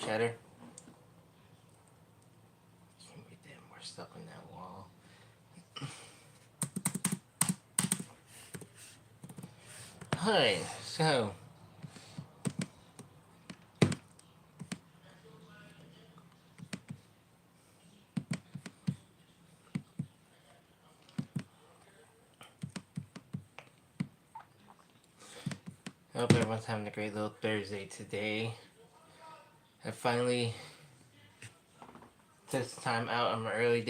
chatter. Can't be damn, we're stuck on that wall. Alright, so I hope everyone's having a great little Thursday today. I finally took some time out on my earlier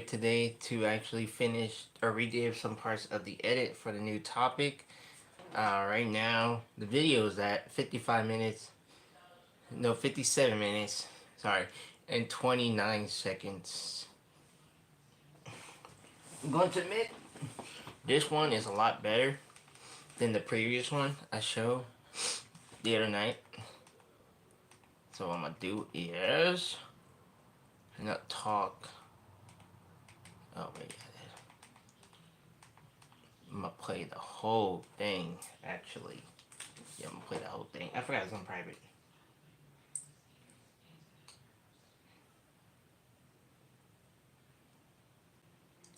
today to actually finish or redo some parts of the edit for the new topic. Right now, the video is at 57 minutes, sorry, and 29 seconds. I'm going to admit, this one is a lot better than the previous one I showed the other night. So what I'm gonna do is not talk. Oh wait, I'm gonna play the whole thing actually. Yeah, I'm gonna play the whole thing. I forgot it's on private.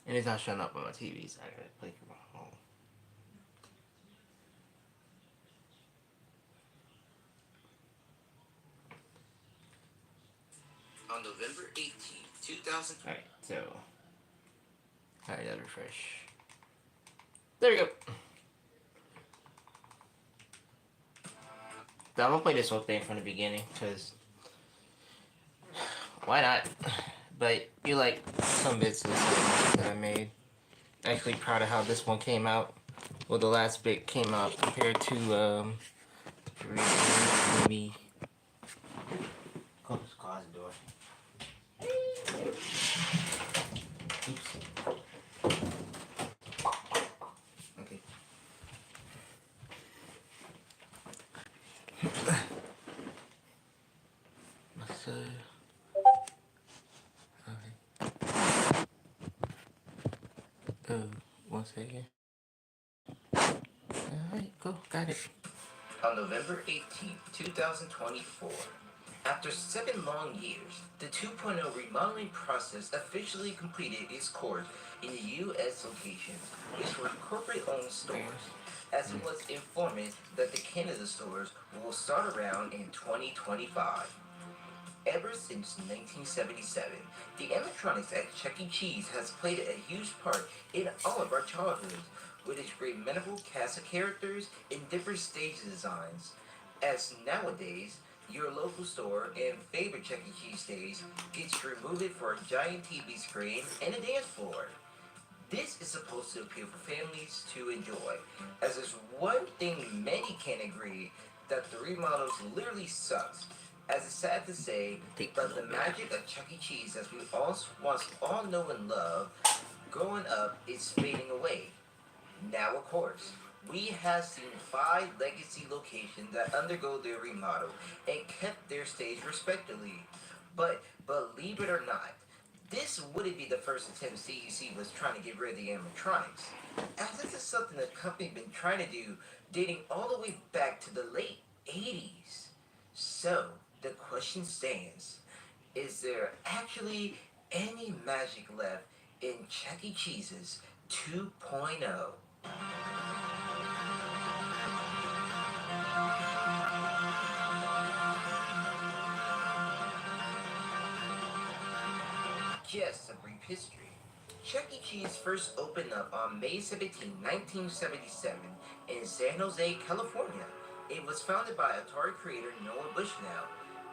And it's not showing up on my TV, so I gotta play from home. On November 18th, 2000. Alright, so. Alright, that'll refresh. There we go. I'm gonna play this whole thing from the beginning, because. Why not? But you like some bits of this that I made. Actually proud of how this one came out. Well, the last bit came out compared to maybe. Close the door. Oops. Okay. So, okay. Oh, 1 second. Alright, cool, got it. On November 18th, 2024, after 7 long years, the 2.0 remodeling process officially completed its course in the U.S. locations, which were corporate-owned stores, as it was informed that the Canada stores will start around in 2025. Ever since 1977, the animatronics at Chuck E. Cheese has played a huge part in all of our childhoods, with its great memorable cast of characters in different stage designs. As nowadays, your local store and favorite Chuck E. Cheese stage gets removed for a giant TV screen and a dance floor. This is supposed to appeal for families to enjoy, as there's one thing many can agree, that the remodels literally sucks. As it's sad to say, but the magic of Chuck E. Cheese, as we once all know and love, growing up, is fading away. Now, of course, we have seen 5 legacy locations that undergo their remodel and kept their stage respectively. But believe it or not, this wouldn't be the first attempt CEC was trying to get rid of the animatronics, as this is something the company been trying to do dating all the way back to the late 80s. So, the question stands, is there actually any magic left in Chuck E. Cheese's 2.0? Just a brief history. Chuck E. Cheese first opened up on May 17, 1977 in San Jose, California. It was founded by Atari creator Noah Bushnell,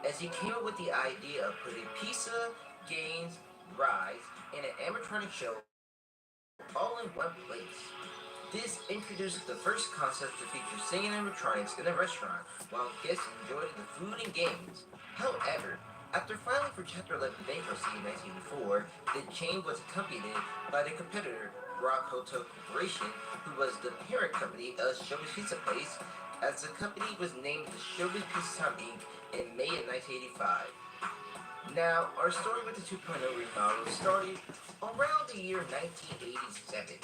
as he came up with the idea of putting pizza, games, rides, and an animatronic show all in one place. This introduced the first concept to feature singing animatronics in a restaurant while guests enjoyed the food and games. However, after filing for Chapter 11 bankruptcy in 1984, the chain was accompanied by the competitor Rock Hotel Corporation, who was the parent company of Showbiz Pizza Place, as the company was named the Showbiz Pizza Time Inc. in May of 1985. Now, our story with the 2.0 remodel started around the year 1987.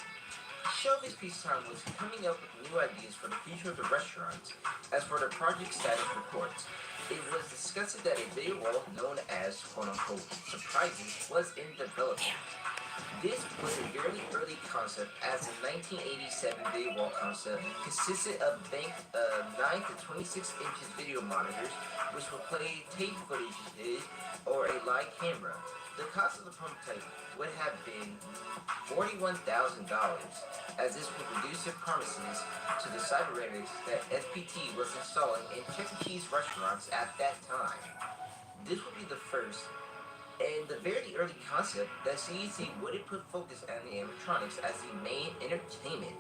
Showbiz Pizza Time was coming up with new ideas for the future of the restaurants, as for the project status reports. it was discussed that a video wall known as quote-unquote surprises was in development. This was a very early concept, as the 1987 video wall concept consisted of banked 9 to 26 inches video monitors, which would play tape footage or a live camera. The cost of the prototype would have been $41,000, as this would reduce the promises to the cybernetics that SPT was installing in Chuck E. Cheese restaurants at that time. This would be the first and the very early concept that CEC wouldn't put focus on the animatronics as the main entertainment.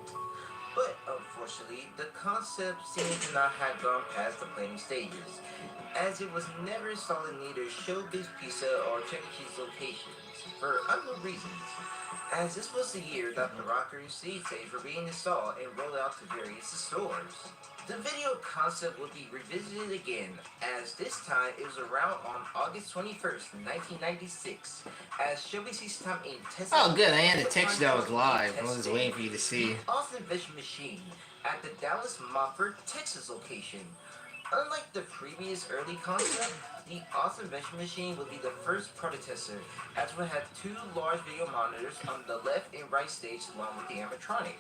But unfortunately, the concept seems to not have gone past the planning stages, as it was never installed in either Showbiz Pizza or Chuck E. Cheese locations, for unknown reasons, as this was the year that the rocker and seed stage were being installed and rolled out to various stores. The video concept would be revisited again, as this time it was around on August 21st, 1996, as Showbiz Time Inc. tested. Oh, good. I had a text that was live. I was just waiting for you to see. The Austin Vision Machine at the Dallas Montford, Texas location. Unlike the previous early concept, the Austin Vision Machine would be the first prototype, as it would have two large video monitors on the left and right stage along with the animatronic.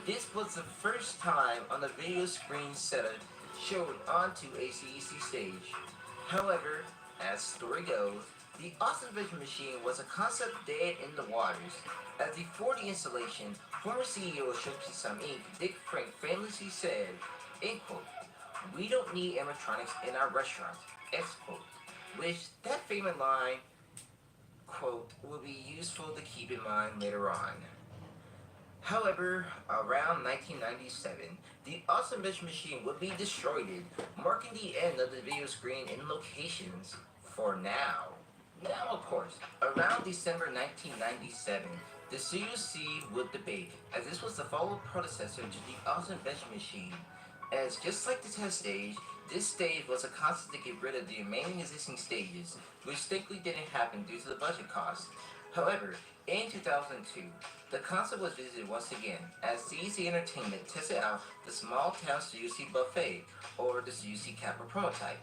This was the first time on the video screen setup showed onto a CEC stage. However, as story goes, the Austin Vision Machine was a concept dead in the waters, as before the installation, former CEO of Showbiz Time Inc., Dick Frank, famously said, end quote, "We don't need animatronics in our restaurants," X quote, which that famous line, quote, will be useful to keep in mind later on. However, around 1997, the Austin Vision Machine would be destroyed, marking the end of the video screen in locations for now. Now, of course, around December 1997, the CUC would debate, as this was the follow-up predecessor to the Austin Vision Machine, as just like the test stage, this stage was a concept to get rid of the remaining existing stages, which thankfully didn't happen due to the budget costs. However, in 2002, the concept was visited once again, as CEC Entertainment tested out the Small Town CUC Buffet, or the CUC Kappa prototype.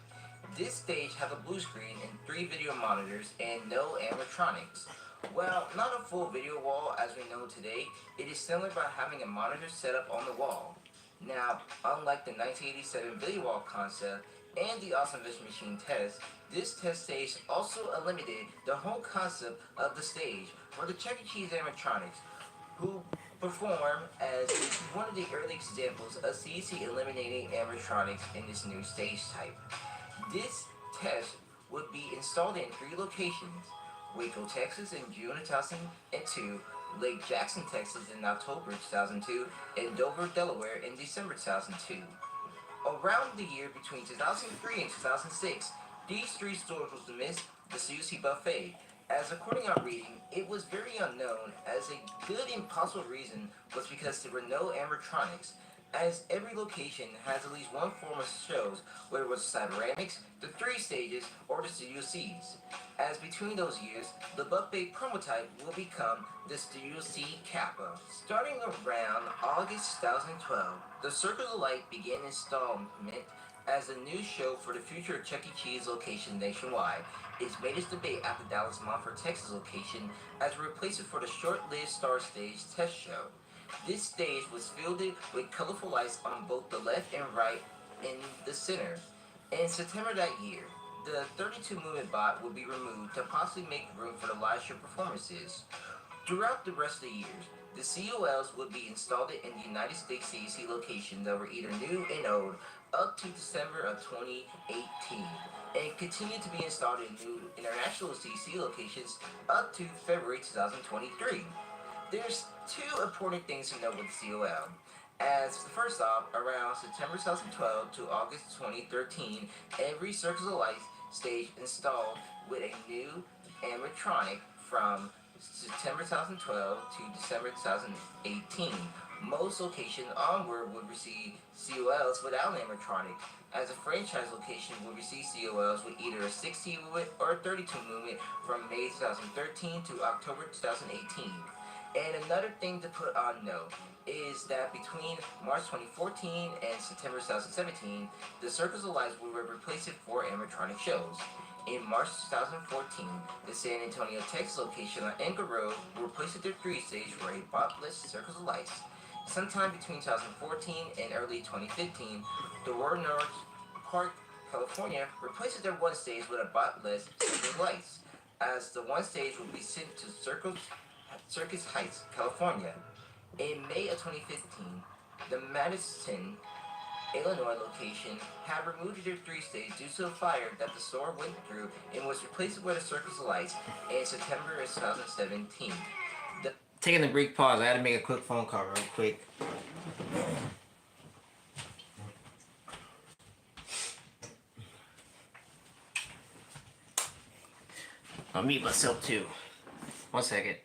This stage had a blue screen and 3 video monitors and no animatronics. While not a full video wall as we know today, it is similar by having a monitor set up on the wall. Now, unlike the 1987 video wall concept and the Austin Vision Machine test, this test stage also eliminated the whole concept of the stage for the Chuck E. Cheese animatronics, who perform as one of the early examples of CEC eliminating animatronics in this new stage type. This test would be installed in 3 locations: Waco, Texas in June 2002, Lake Jackson, Texas in October 2002, and Dover, Delaware in December 2002. Around the year between 2003 and 2006, these 3 stores was to miss the CUC Buffet, as according to our reading, it was very unknown, as a good and possible reason was because there were no animatronics, as every location has at least one form of shows, whether it was Cyberamics, the 3 stages, or the Studio C's. As between those years, the Buffet prototype will become the Studio C Kappa. Starting around August 2012, the Circles of Light began installment as a new show for the future of Chuck E. Cheese location nationwide. It's made its debate at the Dallas Montford, Texas location as a replacement for the short-lived Star Stage test show. This stage was fielded with colorful lights on both the left and right in the center. In September that year, the 32 movement bot would be removed to possibly make room for the live show performances. Throughout the rest of the years, the COLs would be installed in the United States CEC locations that were either new and old up to December of 2018, and continued to be installed in new international CEC locations up to February 2023. There's 2 important things to know with the COL. As first off, around September 2012 to August 2013, every Circles of Light stage installed with a new animatronic from September 2012 to December 2018. Most locations onward would receive COLs without animatronic, as a franchise location would receive COLs with either a 16 movement or a 32 movement from May 2013 to October 2018. And another thing to put on note is that between March 2014 and September 2017, the Circles of Life were replaced for animatronic shows. In March 2014, the San Antonio, Texas location on Anchor Road replaced their 3-stage for a botless Circles of Life. Sometime between 2014 and early 2015, the Roaring North Park, California replaces their 1-stage with a botless Circles of Life, as the 1-stage will be sent to Circus Heights, California. In May of 2015, the Madison, Illinois location had removed their 3-stage due to a fire that the store went through and was replaced with a Circus of Lights in September of 2017. Taking a brief pause. I had to make a quick phone call real quick. I'll mute myself too. 1 second.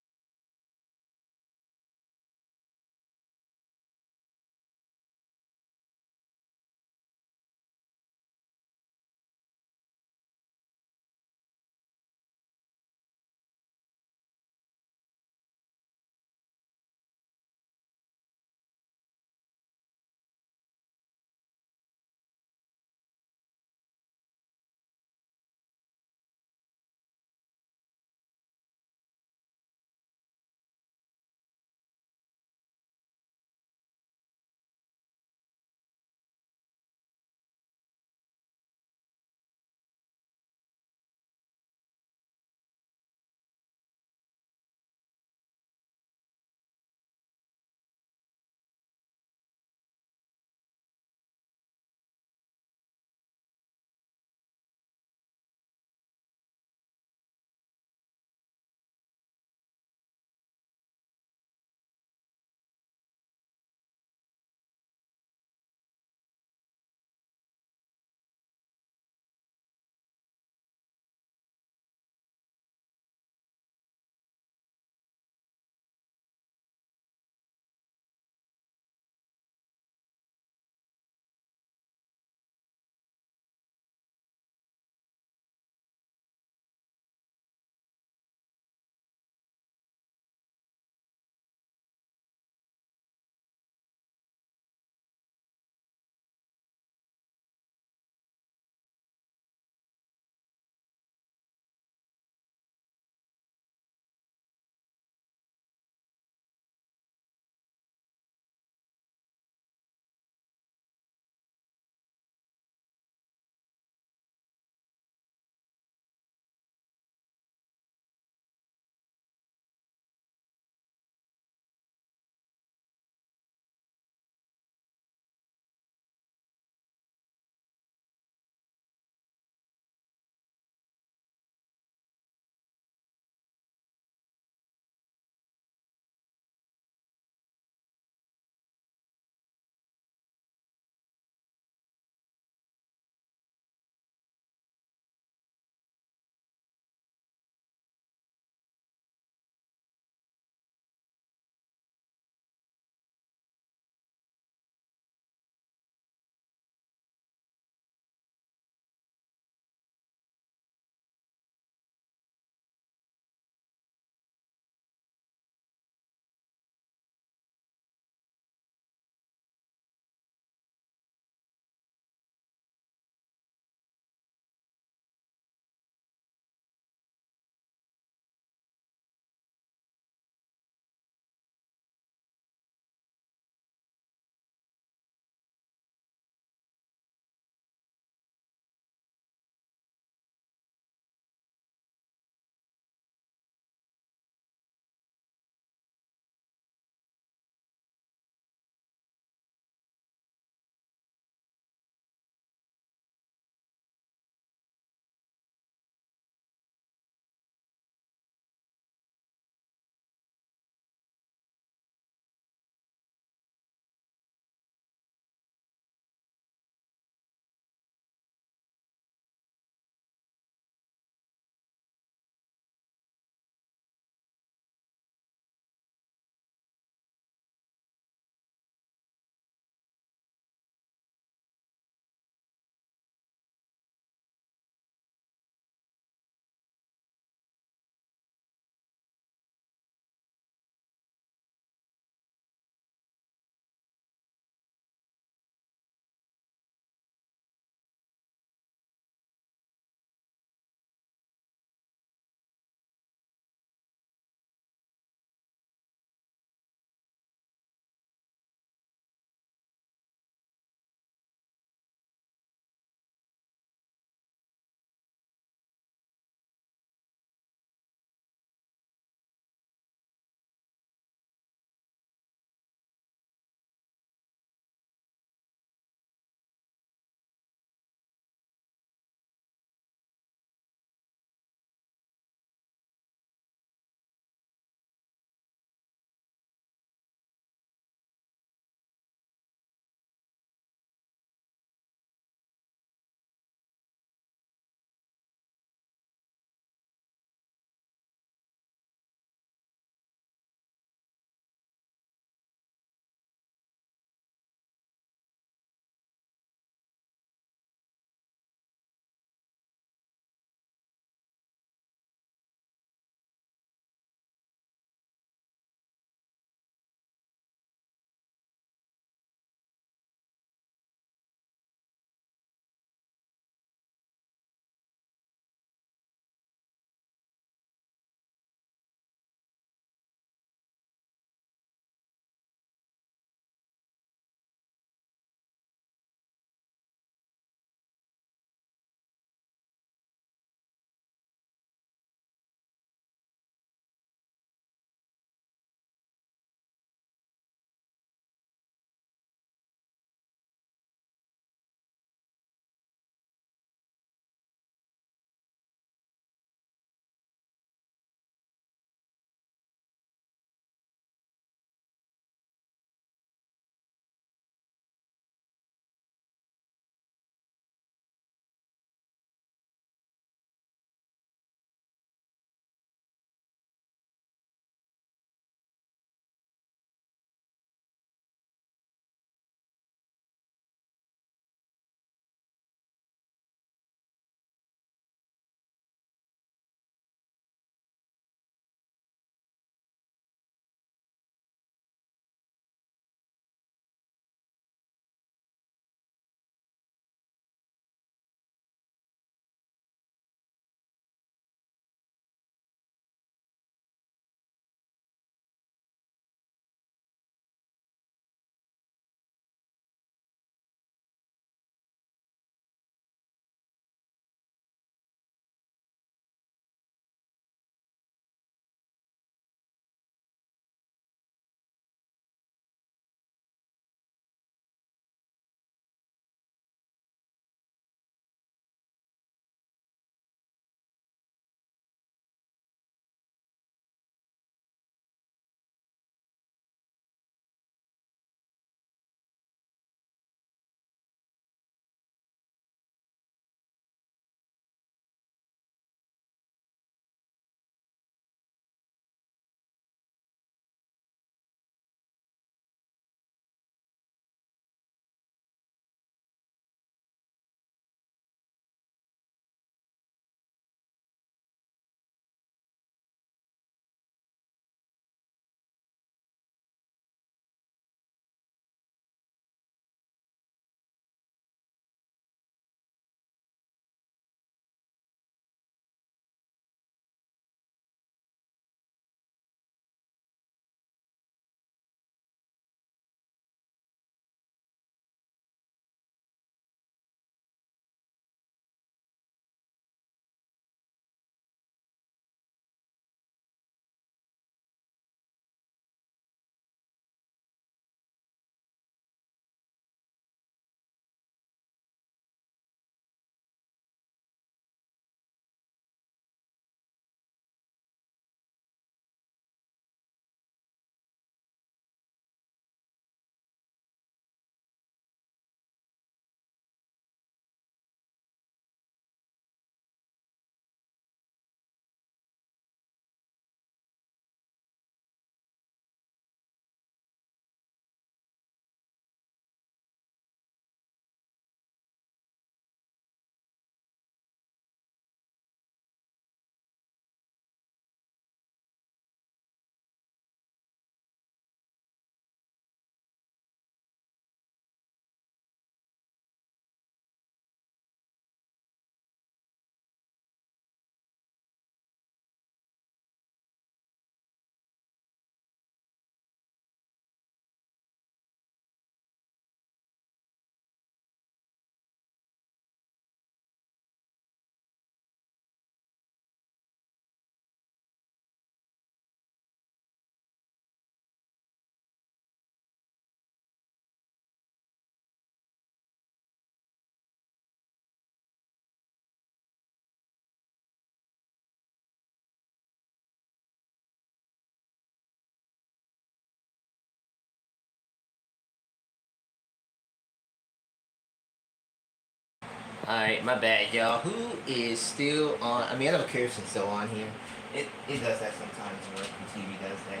Alright, my bad, y'all. Who is still on? I mean, I know Kirsten's still on here. It does that sometimes when TV does that.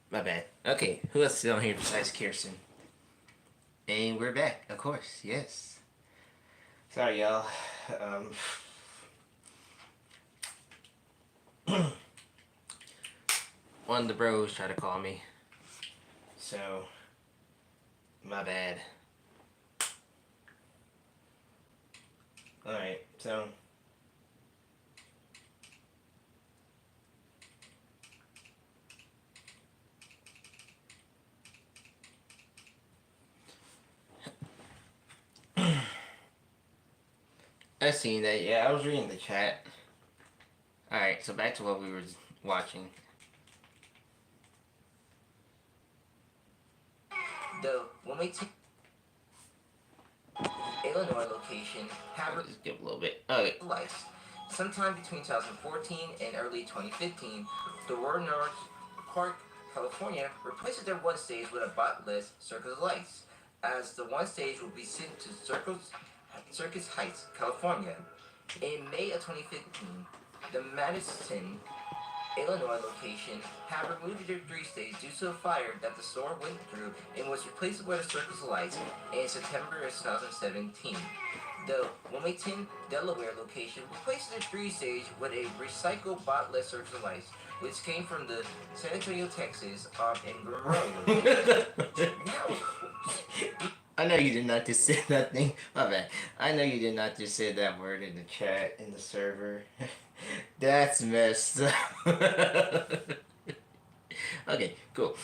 My bad. Okay, who else is on here besides Kirsten? And we're back, of course, yes. Sorry, y'all. One of the bros tried to call me. So, my bad. Alright, so. I seen that, yeah, I was reading the chat. Alright, so back to what we were watching. The Wilmington, Illinois location have Just give a little bit. Okay. lights. Sometime between 2014 and early 2015, the Warner Park, California replaces their one stage with a bot-less Circus of Lights, as the one stage will be sent to Circus Heights, California. In May of 2015, the Madison, Illinois location have removed their three stage due to a fire that the store went through and was replaced with a Circus of Lights in September of 2017. The Wilmington, Delaware location replaced their three stage with a recycled bot-less Circus of Lights, which came from the San Antonio, Texas, Ingram Road. Now, I know you did not just say that thing. My bad. I know you did not just say that word in the chat, in the server. That's messed up. Okay, cool.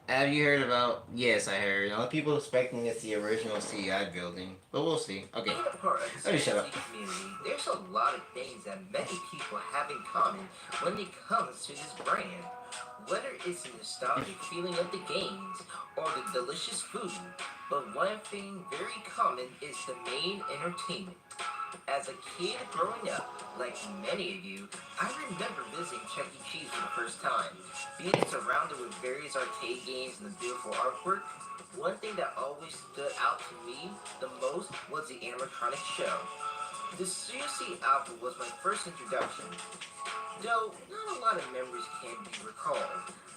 Have you heard about? Yes, I heard. A lot of people expecting it's the original CI building, but we'll see. Okay. being a part of the Let me shut up. CC community, there's a lot of things that many people have in common when it comes to this brand. Whether it's the nostalgic feeling of the games or the delicious food, but one thing very common is the main entertainment. As a kid growing up, like many of you, I remember visiting Chuck E. Cheese for the first time. Being surrounded with various arcade games and the beautiful artwork, one thing that always stood out to me the most was the animatronic show. The CC Alpha was my first introduction, though not a lot of memories can be recalled.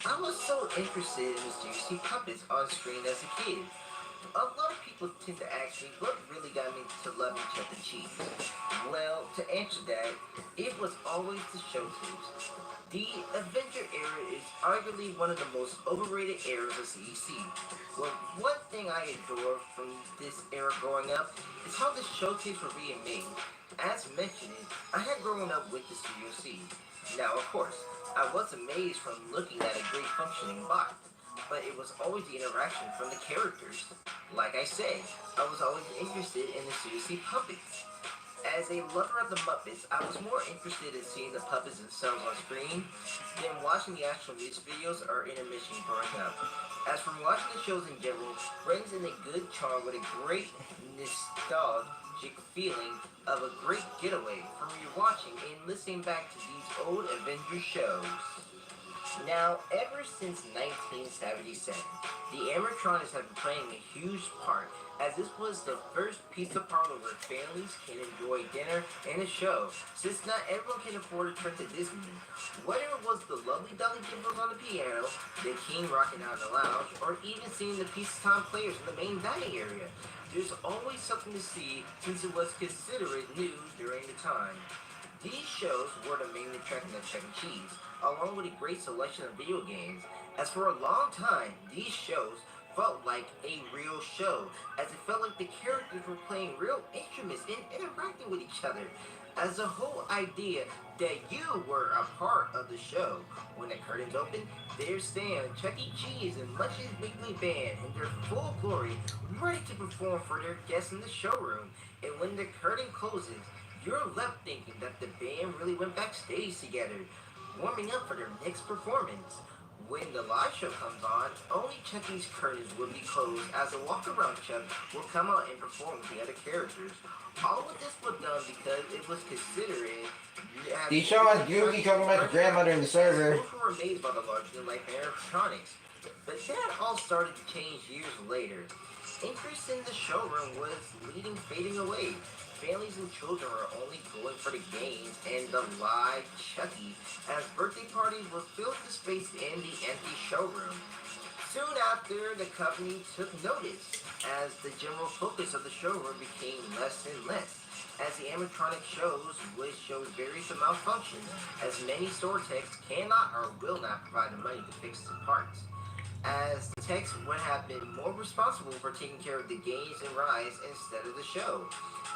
I was so interested in the CC puppets on screen as a kid. A lot of people tend to ask me what really got me to loving Chuck E. Cheese. Well, to answer that, it was always the show tapes. The Adventure era is arguably one of the most overrated eras of CEC. Well, one thing I adore from this era growing up is how the showcase were being made. As mentioned, I had grown up with the Studio C. Now, of course, I was amazed from looking at a great functioning bot, but it was always the interaction from the characters. Like I say, I was always interested in the Studio C puppets. As a lover of the Muppets, I was more interested in seeing the puppets themselves on screen than watching the actual music videos or intermission growing up. As from watching the shows in general, brings in a good charm with a great nostalgic feeling of a great getaway from rewatching and listening back to these old Avengers shows. Now, ever since 1977, the animatronics have been playing a huge part, as this was the first pizza parlor where families can enjoy dinner and a show, since not everyone can afford a trip to Disney. Whether it was the lovely Dolly Dimples on the piano, the King rocking out in the lounge, or even seeing the Pizza Time players in the main dining area, there's always something to see since it was considered new during the time. These shows were the main attraction of Chuck E. Cheese, along with a great selection of video games, as for a long time, these shows felt like a real show, as it felt like the characters were playing real instruments and interacting with each other, as the whole idea that you were a part of the show. When the curtains open, there stand Chuck E. Cheese and much his weekly band in their full glory, ready to perform for their guests in the showroom. And when the curtain closes, you're left thinking that the band really went backstage together, warming up for their next performance. When the live show comes on, only Chucky's curtains would be closed as a walk-around Chuck will come out and perform with the other characters. All of this was done because it was considered as Deshaun, you be talking about your grandmother in the server. those were made by the larger-than-life animatronics. But that all started to change years later. Interest in the showroom was fading away. Families and children were only going for the games and the live Chucky, as birthday parties would fill the space in the empty showroom. Soon after, the company took notice, as the general focus of the showroom became less and less, as the animatronic shows would show various malfunctions, as many store techs cannot or will not provide the money to fix the parts, as the techs would have been more responsible for taking care of the games and rides instead of the show.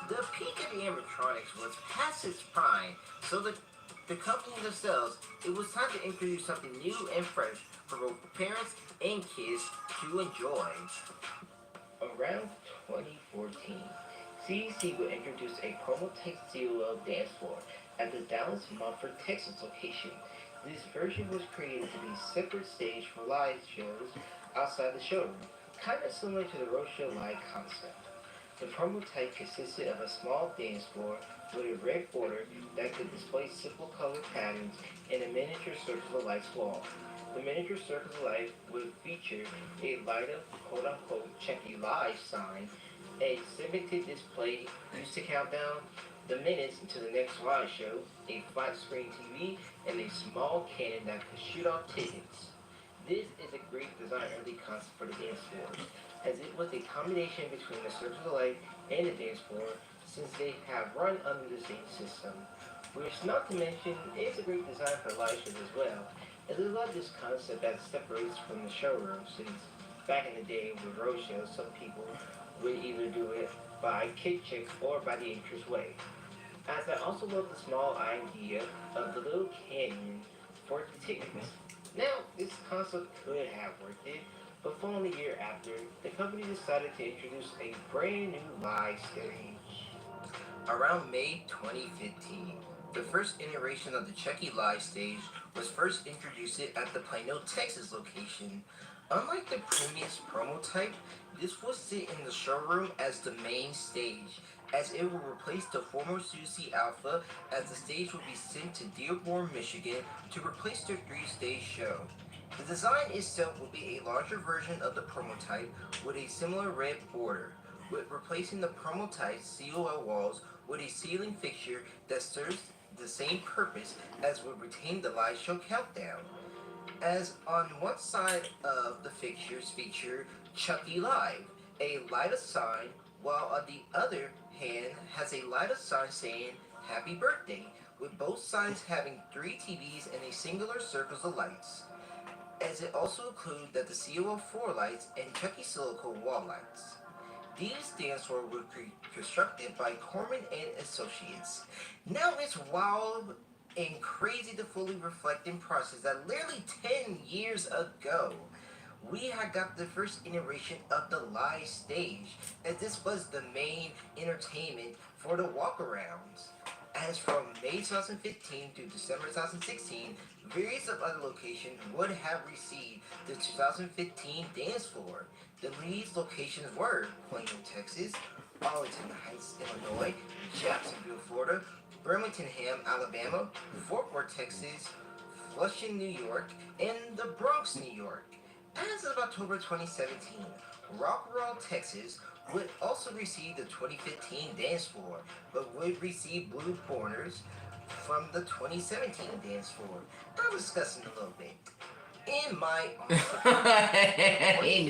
The peak of the animatronics was past its prime, so the company themselves, it was time to introduce something new and fresh for both parents and kids to enjoy. Around 2014, CDC would introduce a prototype COL dance floor at the Dallas Montfort, Texas location. This version was created to be a separate stage for live shows outside the showroom, kind of similar to the Roadshow Live concept. The prototype consisted of a small dance floor with a red border that could display simple color patterns and a miniature Circle of Life wall. The miniature Circle of Life would feature a light-up quote-unquote Chucky Live sign, a limited display used to count down the minutes until the next live show, a flat screen TV, and a small cannon that could shoot off tickets. This is a great design early concept for the dance floor, as it was a combination between the Circle of Life and the dance floor, since they have run under the same system. Which, not to mention, is a great design for live shows as well, as I love this concept that separates from the showroom, since back in the day with road shows, some people would either do it by kid chicks or by the entrance way. As I also love the small idea of the little canyon for the tickets. Now, this concept could have worked it, but following a year after, the company decided to introduce a brand new live stage. Around May 2015, the first iteration of the Chucky Live stage was first introduced at the Plano, Texas location. Unlike the previous promo type, this will sit in the showroom as the main stage, as it will replace the former Susie Alpha, as the stage will be sent to Dearborn, Michigan to replace their three-stage show. The design itself will be a larger version of the prototype with a similar red border, with replacing the prototype COL walls with a ceiling fixture that serves the same purpose as would retain the live show countdown. As on one side of the fixtures feature Chucky Live, a light-up sign, while on the other hand has a light-up sign saying Happy Birthday, with both signs having three TVs and a singular circles of lights, as it also includes that the COL4 lights and Chucky Silicone wall lights. These dance floors were constructed by Corman and Associates. Now it's wild and crazy to fully reflect in process that literally 10 years ago, we had got the first iteration of the live stage, as this was the main entertainment for the walkarounds. As from May 2015 to December 2016, various of other locations would have received the 2015 dance floor. The lead locations were Plano, Texas, Arlington Heights, Illinois, Jacksonville, Florida, Birmingham, Alabama, Fort Worth, Texas, Flushing, New York, and the Bronx, New York. As of October 2017, Rockwell, Texas would also receive the 2015 dance floor, but would receive Blue Corners from the 2017 dance floor. I'll discuss in a little bit. In my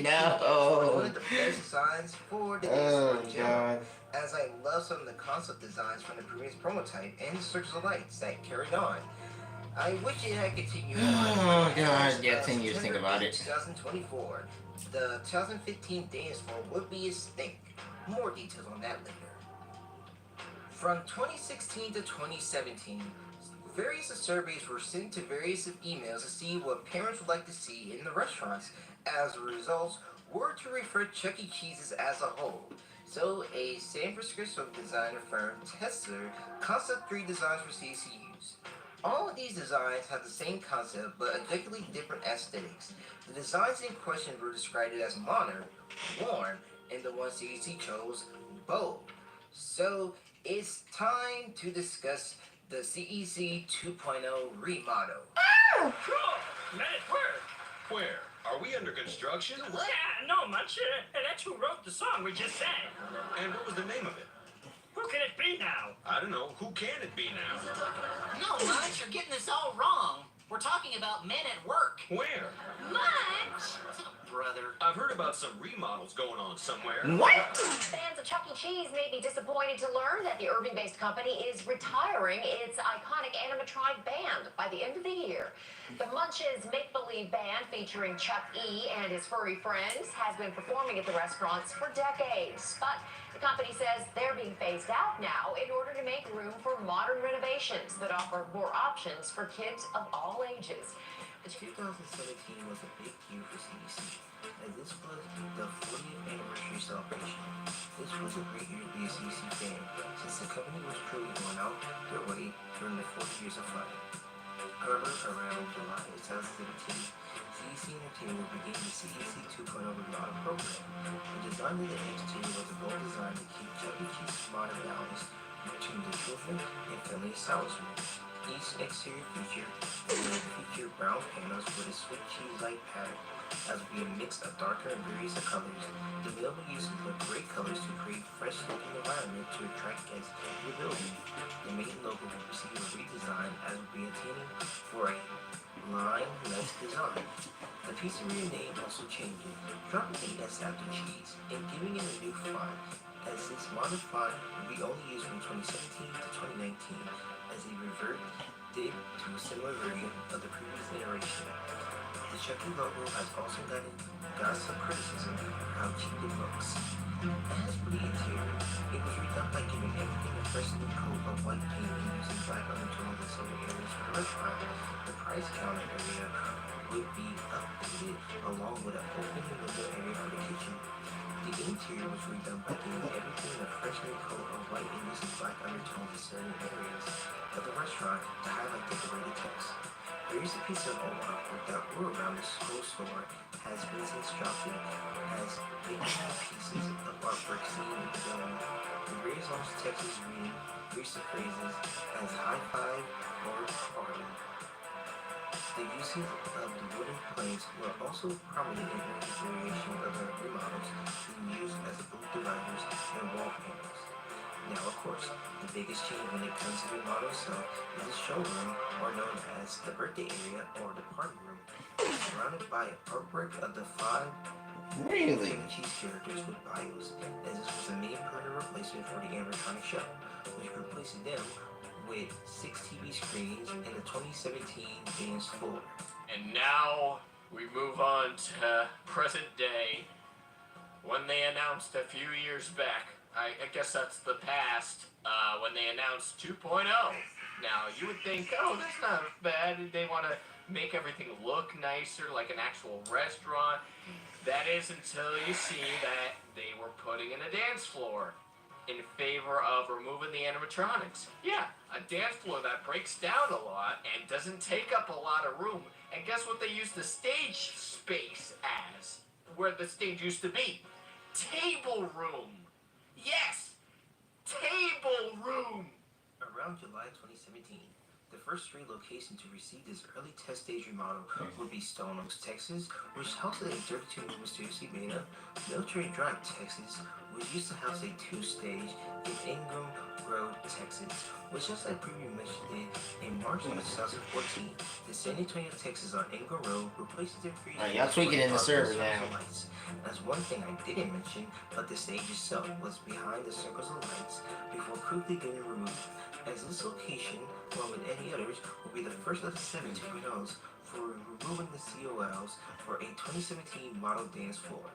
No. one of the best designs for the dance floor in general, as I love some of the concept designs from the previous prototype and the circles of lights that carried on. I wish it had continued on. Oh god, yeah, 10 years think about it. 2024, the 2015 dance floor would be a stink. More details on that later. From 2016 to 2017, various surveys were sent to various emails to see what parents would like to see in the restaurants. As a result, were to refer Chuck E. Cheese's as a whole. So, a San Francisco designer firm tested Concept 3 designs for CCUs. All of these designs have the same concept but objectively different aesthetics. The designs in question were described as modern, worn, and the one CEC chose, bold. So it's time to discuss the CEC 2.0 remodel. Cool! Men at work! Where? Are we under construction? What? Yeah, no, Munch. That's who wrote the song we just sang. And what was the name of it? Who can it be now? I don't know. Who can it be now? No, Munch, you're getting this all wrong. We're talking about Men at Work. Where? Munch! Oh, brother. I've heard about some remodels going on somewhere. What? Fans of Chuck E. Cheese may be disappointed to learn that the Irving-based company is retiring its iconic animatronic band by the end of the year. The Munch's make-believe band featuring Chuck E. and his furry friends has been performing at the restaurants for decades, but the company says they're being phased out now in order to make room for modern renovations that offer more options for kids of all ages. 2017 was a big year for CDC, as this was the 40th anniversary celebration. This was a great year to be a CDC fan, since the company was truly going out their way during the 40 years of flying. However, around July of 2017, CEC Entertainment will begin the CEC 2.0 remodel program. The design of the exterior was a bold design to keep Chuck E. Cheese's modern balance between the children and family establishment. Each exterior feature will feature brown panels with a sweet cheese-like pattern, as will be a mix of darker and various colors. The building uses the great colors to create a fresh-looking environment to attract guests to the building. The main logo will receive a redesign, as will be intended for a line-less design. The pizzeria name also changes, dropping the S after cheese and giving it a new font, as this modern font will be only used from 2017 to 2019, as they reverted to a similar version of the previous iteration. The Chucky logo has also got some criticism for how cheap it looks. As for the interior, it was redone by giving everything a fresh new coat of white paint and using black undertones in silver areas for the restaurant. The price counter area would be updated along with an open window area for the kitchen. The interior was redone by giving everything a fresh new coat of white and using black undertones in certain areas of the restaurant to highlight decorated text. There is a piece of old artwork that grew around the whole store has been since dropped in as big pieces of artwork seen in the film. The various Austin, Texas reading recent phrases as high five or party. The uses of the wooden planks were also prominent in the configuration of the remodels being used as the booth dividers and wall panels. Now, of course, the biggest change when it comes to remodel itself is the showroom, or known as the birthday area or the party room, surrounded by artwork of the 5 Really? Chuck E. Cheese characters with bios, as this was the main permanent replacement for the animatronic show, which replaced them with 6 TV screens and the 2017 dance floor. And now we move on to present day. When they announced a few years back, I guess that's the past, when they announced 2.0. Now, you would think, oh, that's not bad. They want to make everything look nicer, like an actual restaurant. That is until you see that they were putting in a dance floor in favor of removing the animatronics. Yeah, a dance floor that breaks down a lot and doesn't take up a lot of room. And guess what they use the stage space as? Where the stage used to be? Table room. Yes, table room. Around July 2017, the first 3 locations to receive this early test stage remodel would be Stone Oaks, Texas, which houses a 32-room Mysterio Beta, Military Drive, Texas, which used to house a 2-stage, in Ingram Road, Texas, which, just like previously mentioned, in March of 2014, the San Antonio, Texas on Ingram Road replaces their previous. Y'all tweaking in the server now. Lights. That's one thing I didn't mention, but the stage itself was behind the circles of lights before quickly getting removed, as this location, along with any others, will be the first of the 7 2.0s for removing the COLs for a 2017 model dance floor.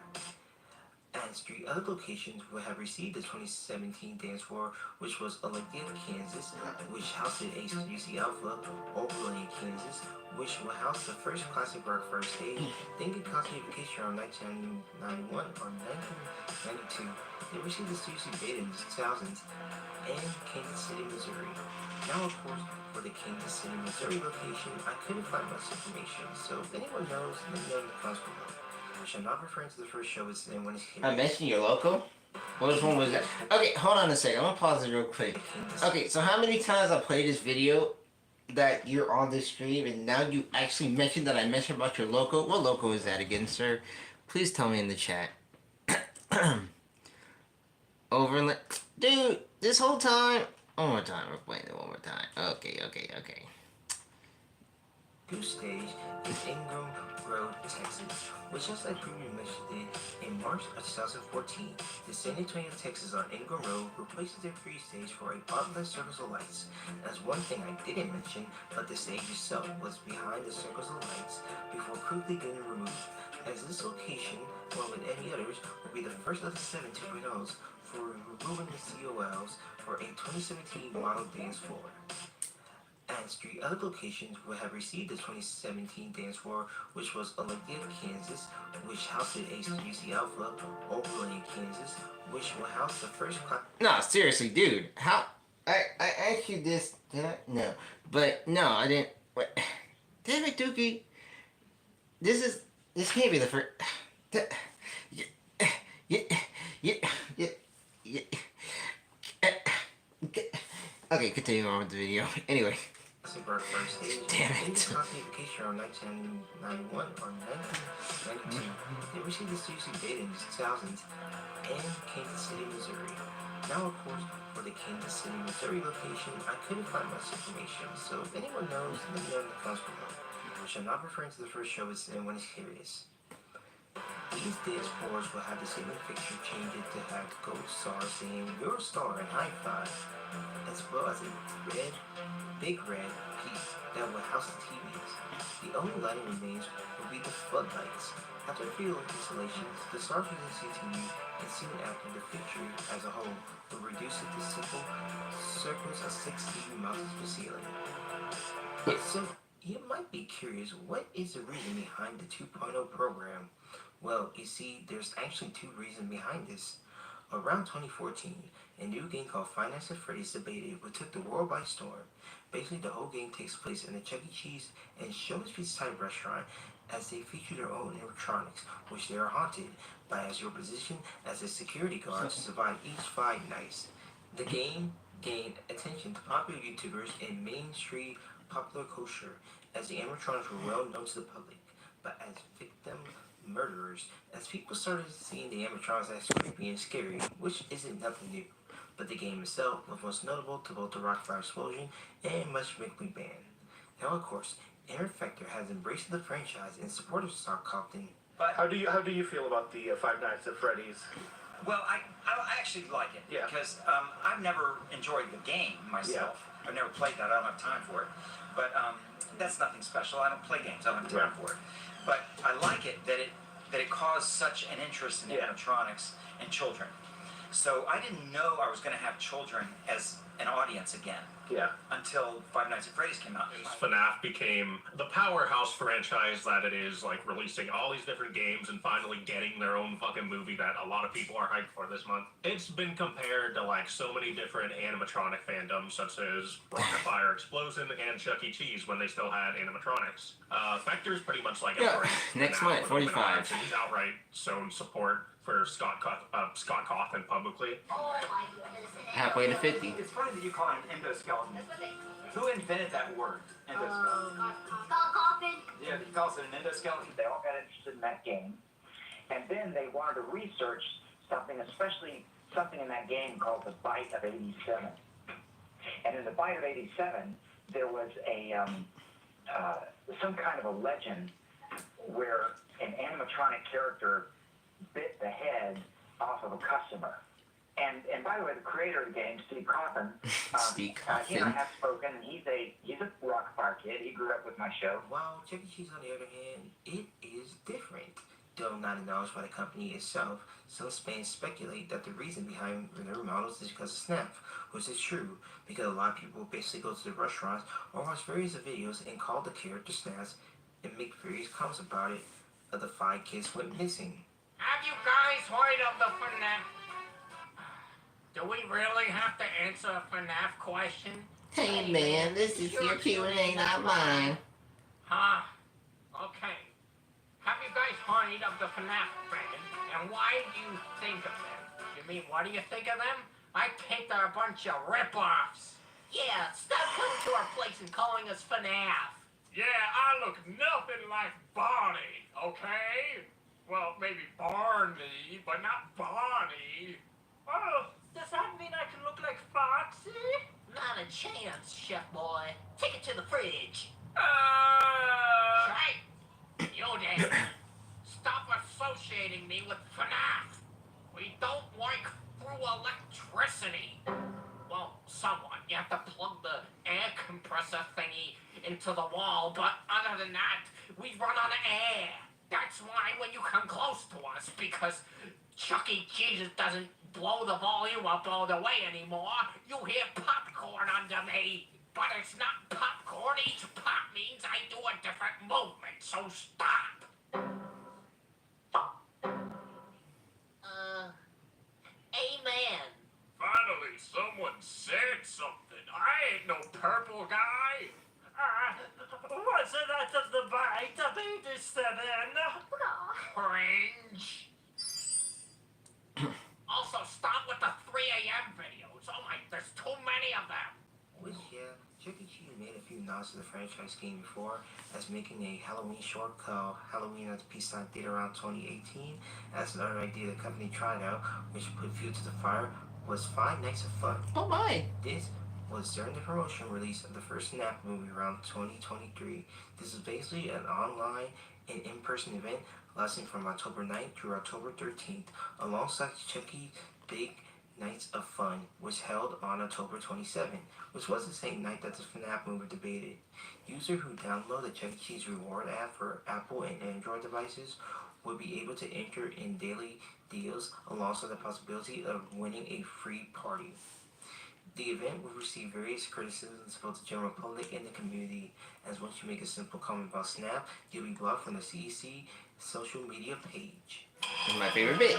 As 3 other locations will have received the 2017 dance floor, which was Olympia, Kansas, which housed a UC Alpha, Oberlin, Kansas, which will house the first classic rock first stage, then get classification around 1991 or 1992. They received the UC Beta in the 2000s, and Kansas City, Missouri. Now, of course, for the Kansas City, Missouri location, I couldn't find much information, so if anyone knows, let me know in the comments below. I shall not refer to the first show as when it's here. I mentioned your local? Which one was that? Okay, hold on a second. I'm gonna pause it real quick. Okay, so how many times I played this video that you're on this stream and now you actually mentioned that I mentioned about your local? What local is that again, sir? Please tell me in the chat. Overland. Dude, this whole time. One more time. We're playing it one more time. Okay. Goose Stage is Ingram Road, Texas, which just like previously mentioned in March of 2014, the San Antonio, Texas on Ingram Road replaces their free stage for a artless Circles of Lights. That's one thing I didn't mention, but the stage itself was behind the Circles of Lights before quickly getting removed, as this location, along with any others, will be the first of the 7 2.0s for removing the COLs for a 2017 model dance floor. As 3 other locations will have received the 2017 dance floor, which was Olympia, Kansas, which housed HBC Alpha, Overland, Kansas, which will house the first class. No, seriously, dude. How? I asked you this. Did I? No. But, no, I didn't. Wait. Damn it, Dookie. This can't be the first. Okay, continue on with the video. Anyway. Damn it. In the classification around 1991 or 1992, they received the CUC beta in the 2000s and Kansas City, Missouri. Now, of course, for the Kansas City, Missouri location, I couldn't find much information, so if anyone knows, let me know in the comments below. I shall not refer to the first show as when it's serious. These dance floors will have the same fixture changes to have gold stars saying your star and high five, as well as a big red piece that will house the TVs. The only lighting remains will be the floodlights. After a few installations, the stars will discontinue, and soon after the fixture as a whole will reduce it to simple circles of 6 TV mounted to the ceiling. So, you might be curious, what is the reason behind the 2.0 program? Well, you see, there's actually 2 reasons behind this. Around 2014, a new game called Five Nights at Freddy's debated what took the world by storm. Basically, the whole game takes place in a Chuck E. Cheese and Showbiz Pizza type restaurant, as they feature their own animatronics, which they are haunted by as your position as a security guard to survive each 5 nights. The game gained attention to popular YouTubers and mainstream popular culture, as the animatronics were well known to the public, but as victim murderers, as people started seeing the animatronics as creepy and scary, which isn't nothing new. But the game itself was most notable to both the Rockfire explosion and much Mickley band. Now, of course, Infector has embraced the franchise and supported Stock Compton. But how do you feel about the Five Nights at Freddy's? Well, I actually like it because I've never enjoyed the game myself. I've never played that. I don't have time for it. But that's nothing special. I don't play games. I don't have time for it. But I like it that it caused such an interest in animatronics and children. So I didn't know I was going to have children as an audience again. Until Five Nights at Freddy's came out. FNAF became the powerhouse franchise that it is, like releasing all these different games and finally getting their own fucking movie that a lot of people are hyped for this month. It's been compared to like so many different animatronic fandoms, such as Rockfire Explosion and Chuck E. Cheese when they still had animatronics. Vector's pretty much like next month, 45. He's outright shown support for Scott Cawthon publicly. Halfway to 50. It's funny that you call him endoskeleton. Who invented that word, endoskeleton? Scott Cawthon. Yeah, he calls it an endoskeleton. They all got interested in that game, and then they wanted to research something, especially something in that game called the Bite of 87. And in the Bite of 87, there was a some kind of a legend where an animatronic character bit the head off of a customer. And by the way, the creator of the game, Steve Cawthon, he and I have spoken, and he's a Rockfire kid. He grew up with my show. While Chuck E. Cheese, on the other hand, it is different. Though not acknowledged by the company itself, some fans speculate that the reason behind their remodels is because of Snap, which is true, because a lot of people basically go to the restaurants or watch various videos and call the character Snaps and make various comments about it, of the 5 kids went missing. Have you guys heard of the FNAF? Do we really have to answer a FNAF question? Hey man, this is your Q&A, not mine. Huh? Okay. Have you guys heard of the FNAF band? And why do you think of them? You mean, what do you think of them? I think they're a bunch of rip-offs. Yeah, stop coming to our place and calling us FNAF. Yeah, I look nothing like Barney, okay? Well, maybe Barney, but not Barney. Oh, does that mean I can look like Foxy? Not a chance, Chef Boy. Take it to the fridge. Hey! You there! Stop associating me with FNAF! We don't work through electricity! Well, somewhat. You have to plug the air compressor thingy into the wall, but other than that, we run on air. That's why when you come close to us, because Chuck E. Cheese doesn't blow the volume up all the way anymore, you hear popcorn under me. But it's not popcorn. Each pop means I do a different movement, so stop. Amen. Finally, someone said something. I ain't no purple guy. Was it out of the bite of 87? Cringe. Also, stop with the 3 a.m. videos. Oh my, there's too many of them. Which, yeah, Chuck E. Cheese made a few nods to the franchise game before, as making a Halloween short called Halloween at the Peace Sign Theater around 2018. As another idea the company tried out, which put fuel to the fire, was Five Nights at Fun. Oh my! This was during the promotion release of the first Snap movie around 2023. This is basically an online and in-person event lasting from October 9th through October 13th, alongside Chuck E. Big Nights of Fun, was held on October 27th, which was the same night that the FNAF movie debated. Users who download the Chuck E. Cheese reward app for Apple and Android devices would be able to enter in daily deals alongside the possibility of winning a free party. The event will receive various criticisms from both the general public and the community, as once you make a simple comment about Snap, you'll be blocked from the CEC social media page. This is my favorite bit.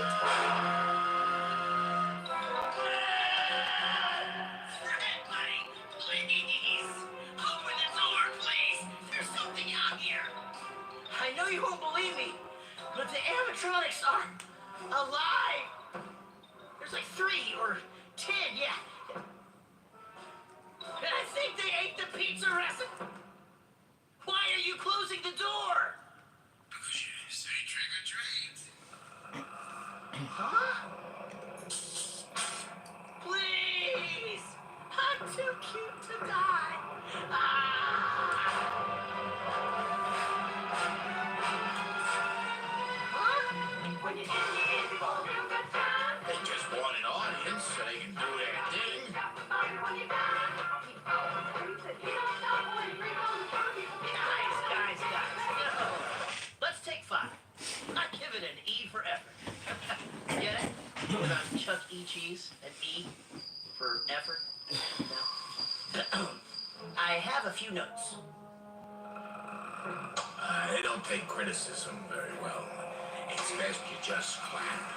I know you won't believe me, but the animatronics are alive! There's like 3 or 10, yeah. And I think they ate the pizza recipe. Why are you closing the door? Say trick or treat. Huh? Please! I'm too cute to die. They just want an audience so they can do their thing. Guys. No. Let's take 5. I give it an E for effort. Get it? Put on Chuck E. Cheese, an E for effort. No. I have a few notes. They don't take criticism very well. It's best you just clap.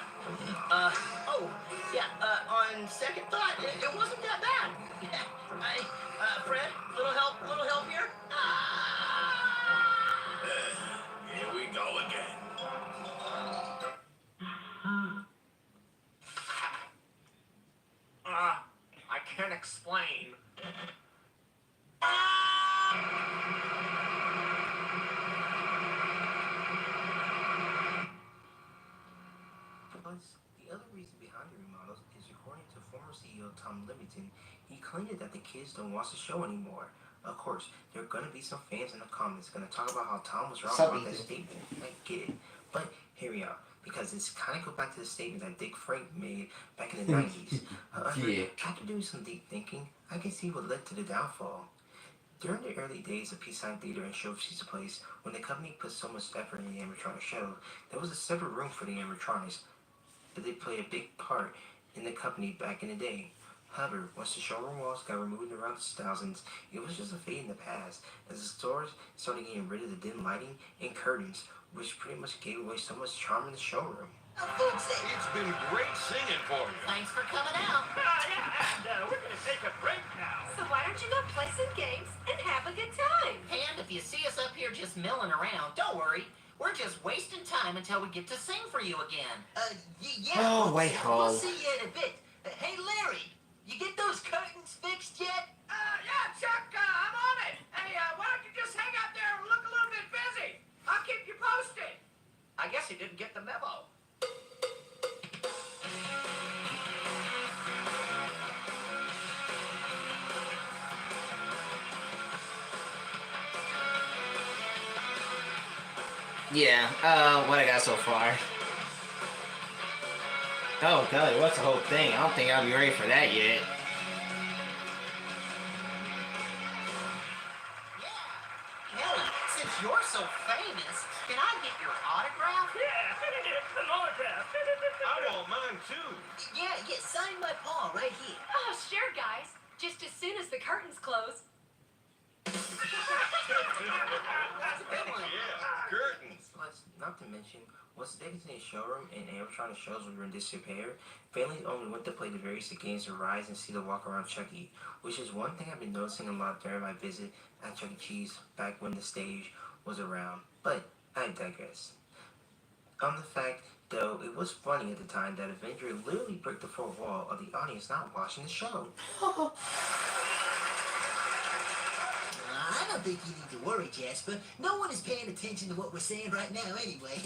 On second thought, it wasn't that bad. Fred, little help here? Here we go again. I can't explain. Plus, the other reason behind the remodels is according to former CEO Tom Livingston, he claimed that the kids don't watch the show anymore. Of course, there are going to be some fans in the comments going to talk about how Tom was wrong about that statement. I get it. But hear me out, because it's kind of go back to the statement that Dick Frank made back in the 90s. Yeah. After doing some deep thinking, I can see what led to the downfall. During the early days of Peace Sign Theater and Show Pizza Place, when the company put so much effort in the animatronic show, there was a separate room for the animatronics. They played a big part in the company back in the day. However, once the showroom walls got removed around the 2000s, it was just a fade in the past, as the stores started getting rid of the dim lighting and curtains, which pretty much gave away so much charm in the showroom. Folks, It's been great singing for you. thanks for coming out. And we're gonna take a break now. So why don't you go play some games and have a good time? And if you see us up here just milling around, don't worry. We're just wasting time until we get to sing for you again. Yeah. Oh, we'll- wait, We'll hold. see you in a bit. Hey, Larry, you get those curtains fixed yet? Yeah, Chuck, I'm on it. Hey, why don't you just hang out there and look a little bit busy? I'll keep you posted. I guess he didn't get the memo. Yeah, what I got so far. Oh, golly, what's the whole thing? I don't think I'll be ready for that yet. Kelly, since you're so famous, can I get your autograph? Yeah, an autograph. I want mine too. Yeah, sign my paw right here. Oh, sure, guys. Just as soon as the curtains close. Yeah, curtains. Plus, not to mention, once the Disney showroom and animatronic shows were in disrepair, families only went to play the various games to rise and see the walk around Chuck E., which is one thing I've been noticing a lot during my visit at Chuck E. Cheese back when the stage was around. But I digress. On the fact, though, it was funny at the time that Avenger literally broke the fourth wall of the audience not watching the show. I don't think you need to worry, Jasper. No one is paying attention to what we're saying right now anyway.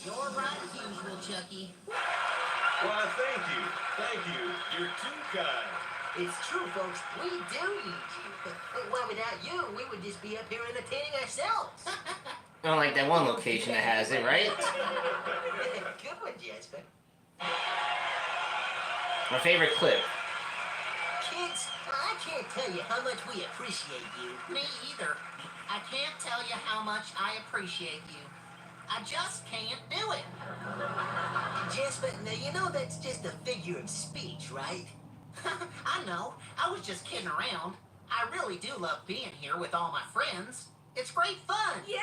You're right as usual, Chucky. Why, thank you. Thank you. You're too kind. It's true, folks. We do need you. Well, without you, we would just be up here entertaining ourselves. Unlike that one location that has it, right? Good one, Jasper. My favorite clip. Kids, I can't tell you how much we appreciate you. Me either. I can't tell you how much I appreciate you. I just can't do it. Jasper, now you know that's just a figure of speech, right? I know. I was just kidding around. I really do love being here with all my friends. It's great fun. Yeah,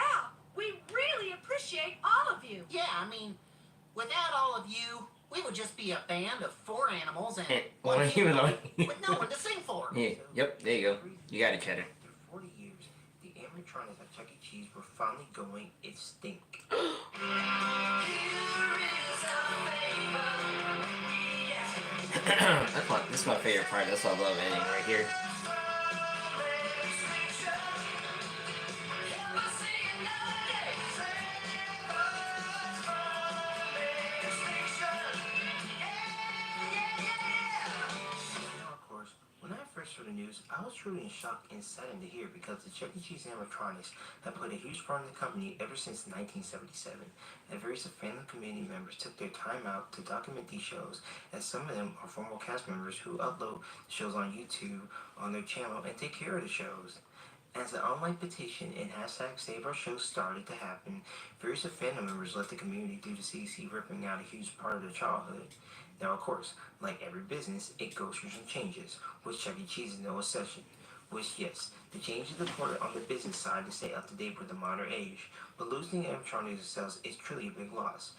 we really appreciate all of you. Yeah, I mean, without all of you, we would just be a band of 4 animals and Well, one even human though- with no one to sing for. Yeah, yep, there you go. You got it, Cheddar. After 40 years, the animatronics at Chuck E. Cheese were finally going extinct. This is my favorite part. That's why I love editing right here. Now, of course, when I first heard the news, I was truly in shock and saddened to hear because the Chuck E. Cheese animatronics have played a huge part in the company ever since 1977, and various fandom community members took their time out to document these shows, as some of them are former cast members who upload shows on YouTube on their channel and take care of the shows. As the online petition and hashtag Save Our Show started to happen, various fandom members left the community due to CC ripping out a huge part of their childhood. Now, of course, like every business, it goes through some changes, which Chuck E. Cheese is no exception. Which, yes, the changes reported on the business side to stay up to date with the modern age, but losing the animatronics themselves is truly a big loss.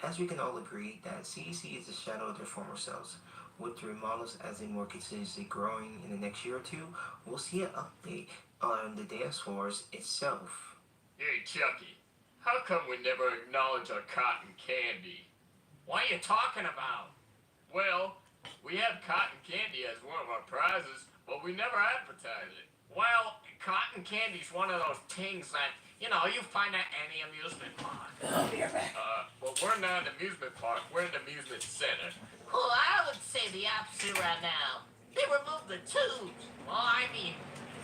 As we can all agree that CEC is the shadow of their former selves. With the remodels as they more continuously growing in the next year or two, we'll see an update on the dance floors itself. Hey, Chucky, how come we never acknowledge our cotton candy? What are you talking about? Well, we have cotton candy as one of our prizes, but we never advertise it. Well, cotton candy's one of those things that, you find at any amusement park. Well, we're not an amusement park, we're an amusement center. Well, I would say the opposite right now. They removed the tubes. Well, I mean,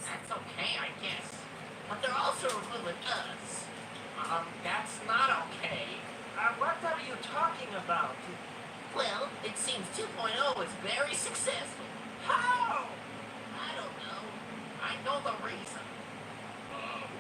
that's okay, I guess. But they're also removing us. That's not okay. What are you talking about? Well, it seems 2.0 is very successful. How? I don't know. I know the reason.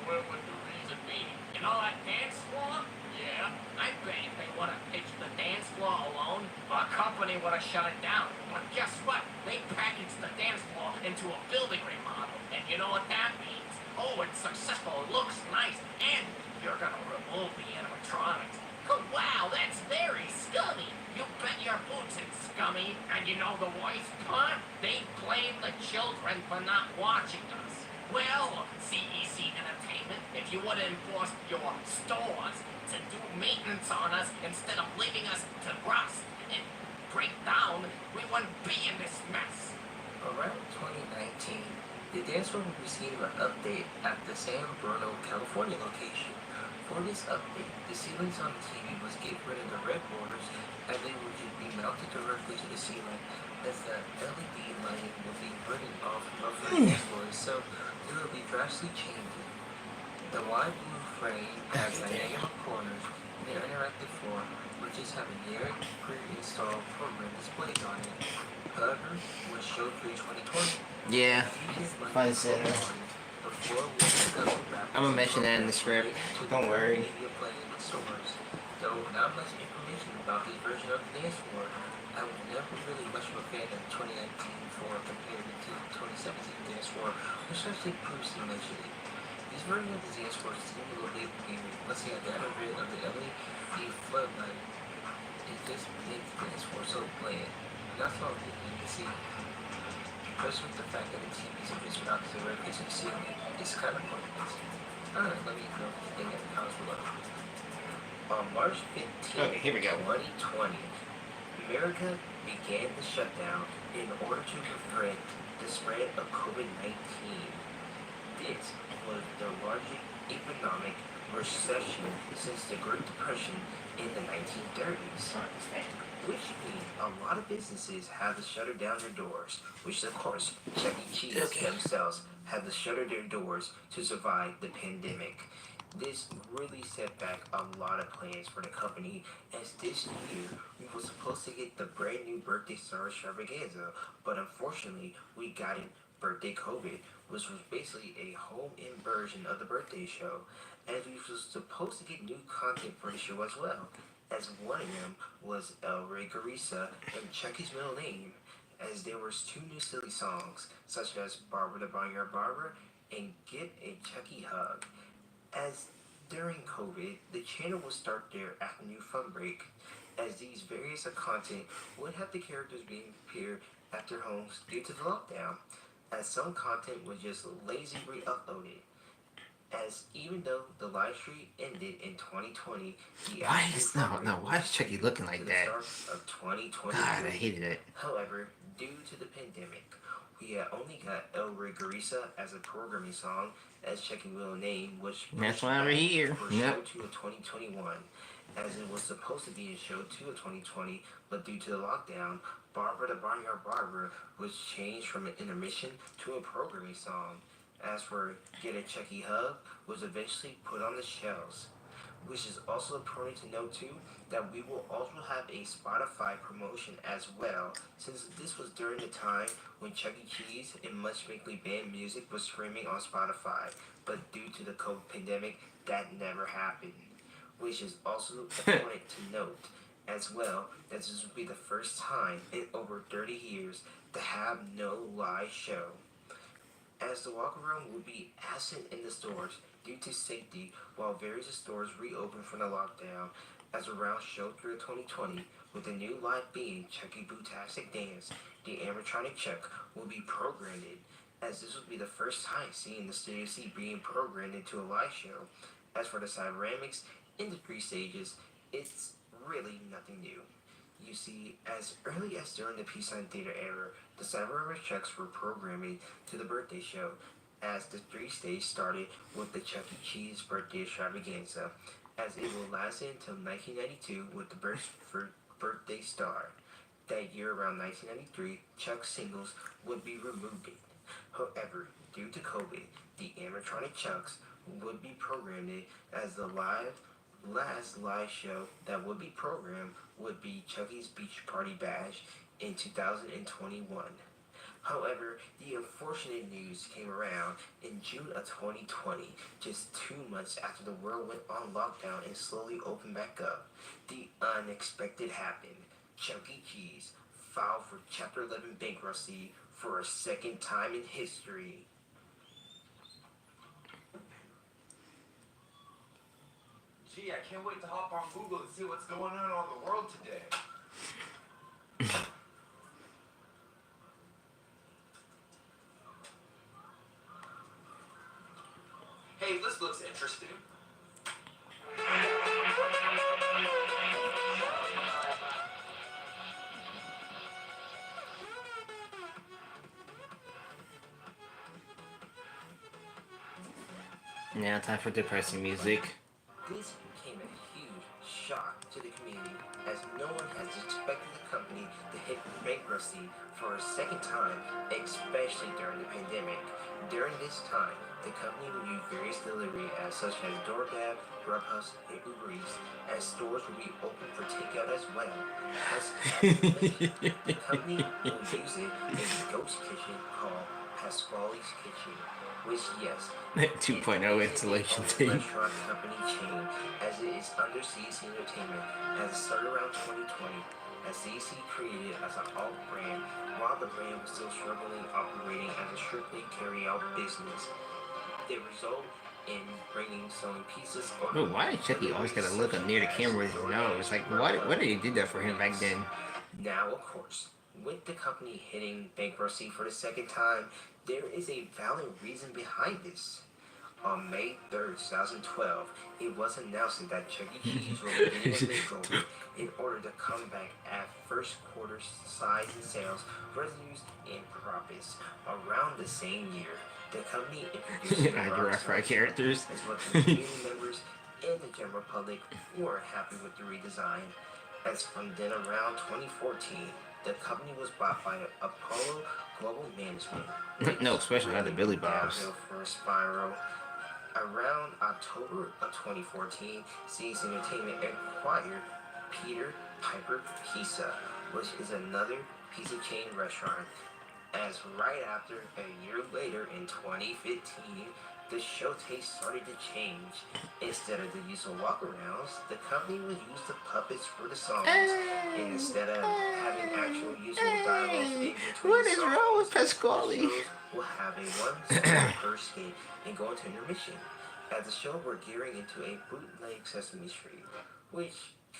What would the reason be? You know that dance floor? Yeah. I bet if they would have pitched the dance floor alone, our company would have shut it down. But guess what? They packaged the dance floor into a building remodel. And you know what that means? Oh, it's successful, it looks nice, and you're gonna remove the animatronics. Oh, wow, that's very scummy. the worst part? They blame the children for not watching us. Well, CEC Entertainment, if you would have enforced your stores to do maintenance on us instead of leaving us to rust and break down, we wouldn't be in this mess. Around 2019, the dance floor would receive an update at the San Bruno, California location. For this update, the ceilings on the TV was get rid of the red borders and they would be mounted directly to the ceiling, as the LED lighting will be burning off roughly this floor, so it will be drastically changing. The wide blue frame has diagonal corners and an interactive floor, which is having near pre-installed program displayed on it. However, was showed through 2020. Yeah, fun center. I'm gonna mention that in the script. Don't worry. Though not much information about this version of the dance floor, I was never really much of a fan of 2019 floor compared to 2017 dance floor, which actually proves to mention it. This version of the dance floor seemed a little bit weird. Once again, the other bit of the LED floodlight, it just makes the dance floor so bland. That's all you can see. Especially with the fact that the TVs are just mounted directly to the ceiling, it's kind of pointless. Alright, let me know what you think in the comments below. On March 15th, okay, here we go. 2020, America began the shutdown in order to prevent the spread of COVID-19. This was the largest economic recession since the Great Depression in the 1930s. Which means a lot of businesses had to shutter down their doors, which of course Chuck E. Cheese themselves had to shutter their doors to survive the pandemic. This really set back a lot of plans for the company, as this year we were supposed to get the brand new Birthday Star Extravaganza, but unfortunately we got it Birthday COVID, which was basically a home-in version of the birthday show, and we were supposed to get new content for the show as well, as one of them was El Rey Garisa and Chucky's middle name, as there was 2 new silly songs, such as Barbara the Barnyard Barber and Get a Chucky Hug. As during COVID, the channel would start their afternoon fun break, as these various content would have the characters being appear at their homes due to the lockdown, as some content was just lazily re-uploaded. As even though the live stream ended in 2020, Why is Chucky looking like that? Of 2020. God, I hated it. However, due to the pandemic, we had only got El Rey Garisa as a programming song, as Chucky Will Name, which that's why we're here. For show 2 of 2021, as it was supposed to be in show 2 of 2020, but due to the lockdown, Barbara the Barnyard Barber was changed from an intermission to a programming song. As for Get a Chucky Hug, was eventually put on the shelves, which is also important to note too that we will also have a Spotify promotion as well, since this was during the time when Chuck E. Cheese and Much Makely Band music was streaming on Spotify, but due to the COVID pandemic, that never happened, which is also important to note as well that this will be the first time in over 30 years to have no live show, as the walk-around will be absent in the stores due to safety while various stores reopen from the lockdown, as around show 3 of 2020, with the new live being Chucky Bootastic Dance, the animatronic Chuck will be programmed, as this will be the first time seeing the Studio C being programmed into a live show. As for the Cyberamics in the 3 stages, it's really nothing new. You see, as early as during the Peace Sign Theater era, the Cyberamic Chucks were programming to the birthday show, as the 3 stage started with the Chuck E. Cheese Birthday Extravaganza, as it will last until 1992 with the Birthday Star. That year, around 1993, Chuck's singles would be removed. However, due to COVID, the animatronic Chucks would be programmed, as the last live show that would be programmed would be Chucky's Beach Party Bash in 2021. However, the unfortunate news came around in June of 2020, just 2 months after the world went on lockdown and slowly opened back up. The unexpected happened. Chuck E. Cheese filed for Chapter 11 bankruptcy for a second time in history. Gee, I can't wait to hop on Google and see what's going on the world today. Now time for depressing music. This became a huge shock to the community, as no one has expected the company to hit bankruptcy for a second time, especially during the pandemic. During this time, the company reviewed various delivery apps such as DoorDash, Grubhub, and Uber Eats, as stores will be open for takeout as well. As the company will use a ghost kitchen called Pasquale's Kitchen, which, yes, 2.0 installation is a team. restaurant company chain, as it is under CEC Entertainment, as it started around 2020, as CEC created as an alt brand, while the brand was still struggling operating as a strictly carry-out business. They result in bringing selling pizzas or Bro, why did Chucky always gotta look up near the camera with his nose? Like, why did he do that for him back then? Now, of course, with the company hitting bankruptcy for the second time, there is a valid reason behind this. On May 3rd, 2012, it was announced that Chuck E. Cheese will begin a makeover in order to come back at first quarter size and sales, revenues, and profits. Around the same year, the company introduced I draft right characters. as well as community members and the general public weren't happy with the redesign. As from then around 2014, the company was bought by Apollo Global Management. No, especially not the Billy Bobs. Downhill for a spiral. Around October of 2014, CEC Entertainment acquired Peter Piper Pizza, which is another pizza chain restaurant. As right after, a year later in 2015, the show taste started to change. Instead of the use of walkarounds, the company would use the puppets for the songs. And instead of having actual useful dialogue in between What is songs, wrong with Pasquale? the shows will have a one song per skit and go into intermission. As the show we're gearing into a bootleg Sesame Street, which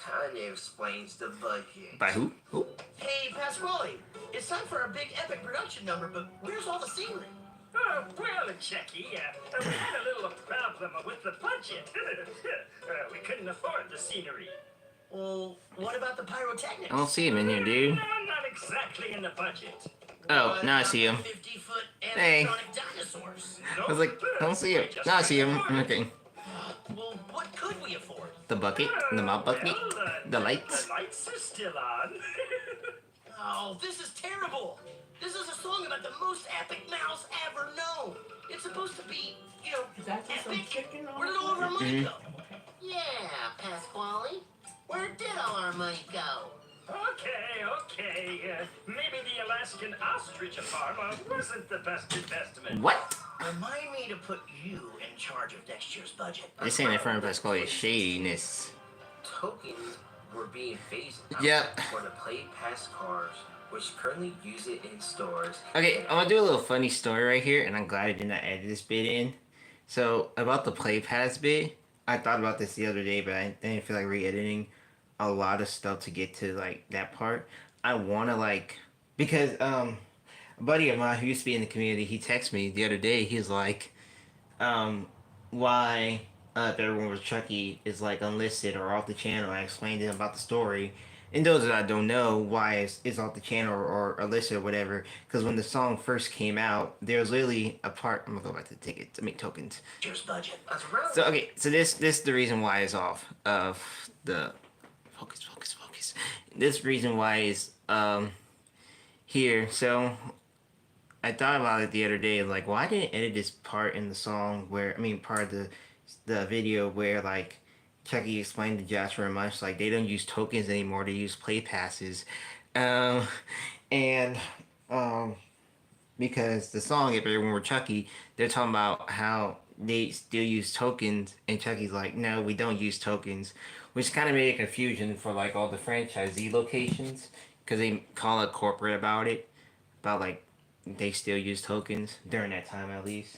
kind of explains the budget. By who? Who? Hey, Pasquale, it's time for our big epic production number, but where's all the scenery? Oh, well, Chucky, we had a little problem with the budget. We couldn't afford the scenery. Well, what about the pyrotechnics? I don't see him in here, dude. No, not exactly in the budget. Oh, What now I about see him. 50-foot Hey. animatronic dinosaurs? I was like, I don't see him. Now I see him. Okay. Well, what could we afford? The bucket? The mop bucket? The lights? The lights are still on. Oh, this is terrible. This is a song about the most epic mouse ever known. It's supposed to be, you know, epic. Where did all of our money go? Yeah, Pasquale. Where did all our money go? Okay. Maybe the Alaskan ostrich farmer wasn't the best investment. What? Remind me to put you in charge of next year's budget. They saying in front of Pasquale's shadiness. Tokens were being phased out Yep. for the Play Pass cards, which currently use it in stores. Okay, I'm gonna do a little funny story right here, and I'm glad I did not add this bit in. So, about the Play Pass bit, I thought about this the other day, but I didn't feel like re-editing a lot of stuff to get to, like, that part. I wanna, like, because, a buddy of mine who used to be in the community, he texted me the other day, he was like, why, if everyone was Chucky is, like, unlisted or off the channel. I explained to him about the story. And those that I don't know why it's off the channel or illicit or whatever, because when the song first came out, there was literally a part. I'm gonna go back to the tickets. I mean tokens. Here's budget. So okay, so this is the reason why it's off of the focus. This reason why is here. So I thought about it the other day, like why didn't I edit this part in the song where part of the video where like Chucky explained to Joshua and Munch, like, they don't use tokens anymore, they use play passes. Because the song, if everyone were Chucky, they're talking about how they still use tokens, and Chucky's like, no, we don't use tokens, which kind of made a confusion for, like, all the franchisee locations, because they call it corporate about it, about, like, they still use tokens, during that time at least.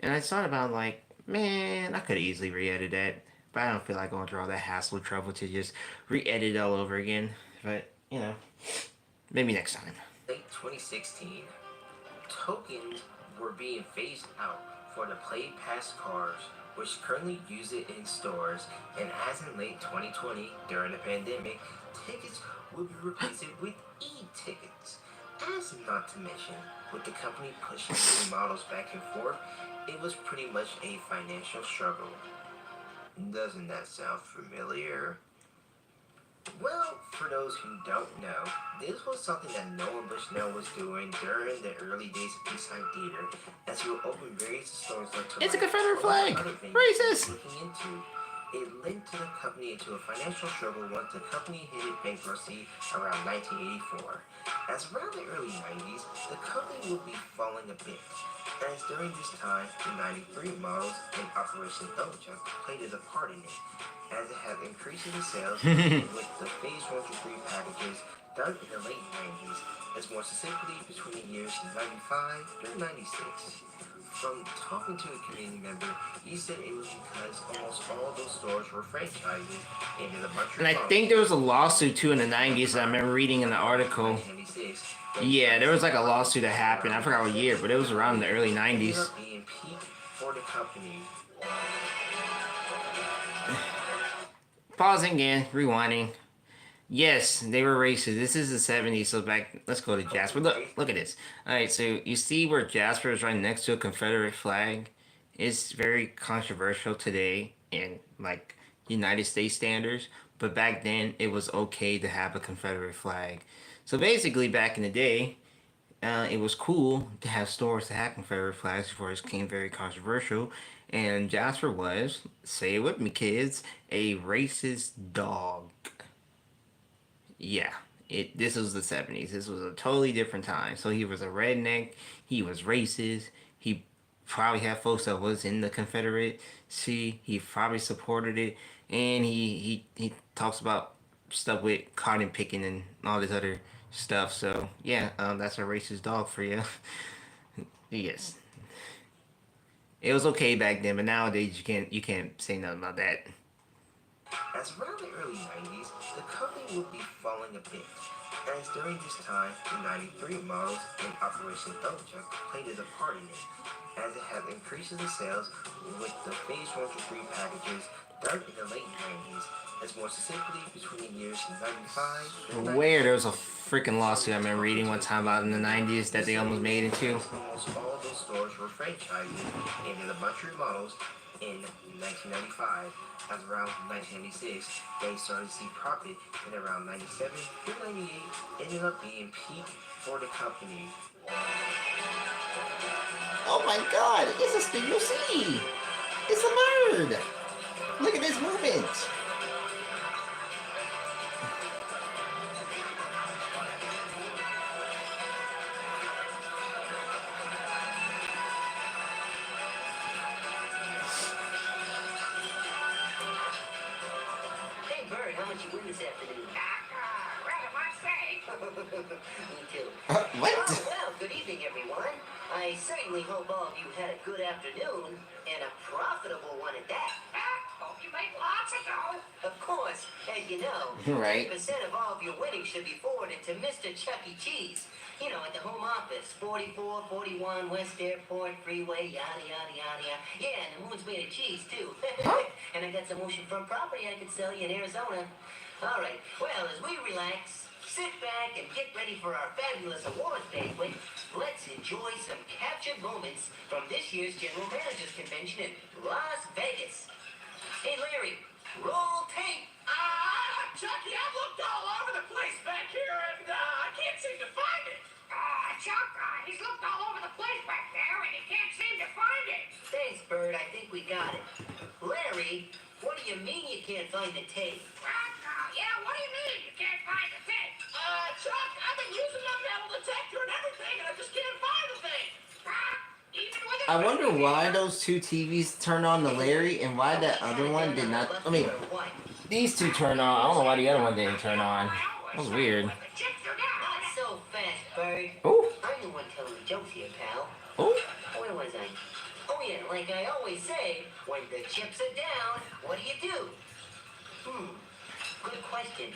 And I thought about, like, man, I could have easily re-edited that. But I don't feel like going through all that hassle and trouble to just re-edit it all over again. But, you know, maybe next time. Late 2016, tokens were being phased out for the Play Pass cards, which currently use it in stores, and as in late 2020, during the pandemic, tickets will be replaced with e-tickets. As not to mention, with the company pushing new models back and forth, it was pretty much a financial struggle. Doesn't that sound familiar? Well, for those who don't know, this was something that Noah Bushnell was doing during the early days of Eastside Theater, as he would open various stores like It's a Confederate flag! Racist! Looking into. It linked the company into a financial struggle once the company hit bankruptcy around 1984. As around the early 90s, the company would be falling a bit, as during this time, the 93 models in Operation Thumbchuck played a part in it, as it had increased in sales with the Phase 1 to 3 packages done in the late 90s, as more specifically between the years 95 through 96. From talking to a community member, he said it was because almost all those stores were franchises and in a bunch of And I think there was a lawsuit too in the 90s that I remember reading in the article. Yeah, there was like a lawsuit that happened. I forgot what year, but it was around the early 90s. Being peak for the company. Pausing again, rewinding. Yes, they were racist. This is the 70s, so back, let's go to Jasper. Look at this. Alright, so you see where Jasper is right next to a Confederate flag? It's very controversial today in, like, United States standards, but back then, it was okay to have a Confederate flag. So basically, back in the day, it was cool to have stores that had Confederate flags before it became very controversial, and Jasper was, say it with me kids, a racist dog. Yeah, this was the 70s. This was a totally different time. So he was a redneck. He was racist. He probably had folks that was in the Confederacy. He probably supported it. And he talks about stuff with cotton picking and all this other stuff. So, yeah, that's a racist dog for you. Yes. It was okay back then, but nowadays you can't say nothing about that. As around the early 90s, the company would be falling a bit, as during this time, the 93 models in Operation Thumbchuck played a part in it, as it had increased in sales with the Phase 1 to 3 packages done in the late 90s, as more specifically between the years 95 and Where there was a freaking lawsuit I remember reading one time about in the 90s that they almost made into. Almost all those stores were franchises and in a bunch of remodels in 1995. As around 1996, they started to see profit, and around 97 through 98 ended up being peak for the company. Oh my god, it's a Studio C! It's a bird! Look at this movement! Hey, Bird, how much you win this afternoon? Rather much say. Me too. What? Oh, well, good evening, everyone. I certainly hope all of you had a good afternoon, and a profitable one at that. Hope you make lots of dough. Of course, as you know, Right. 30% of all of your winnings should be forwarded to Mr. Chuck E. Cheese. You know, at the home office, 44, 41, West Airport, Freeway, yada, yada, yada, yada. Yeah, and the moon's made of cheese, too. And I got some oceanfront property I could sell you in Arizona. All right, well, as we relax, sit back and get ready for our fabulous awards banquet, let's enjoy some captured moments from this year's General Managers Convention in Las Vegas. Hey, Larry, roll tape. Chucky, I've looked all over the place back here, and I can't seem to find it. Chuck, he's looked all over the place back there, and he can't seem to find it. Thanks, Bird, I think we got it. Larry, what do you mean you can't find the tape? Yeah, what do you mean you can't find the tape? Chuck, I've been using my metal detector and everything, and I just can't find the thing. Even with I wonder why those two TVs turned on to Larry and why that other one did not. I mean, these two turned on. I don't know why the other one didn't turn on. That was weird. Not so fast, Bird. Ooh. I'm the one telling the jokes here, pal. Ooh. Where was I? Oh, yeah, like I always say, when the chips are down, what do? Good question.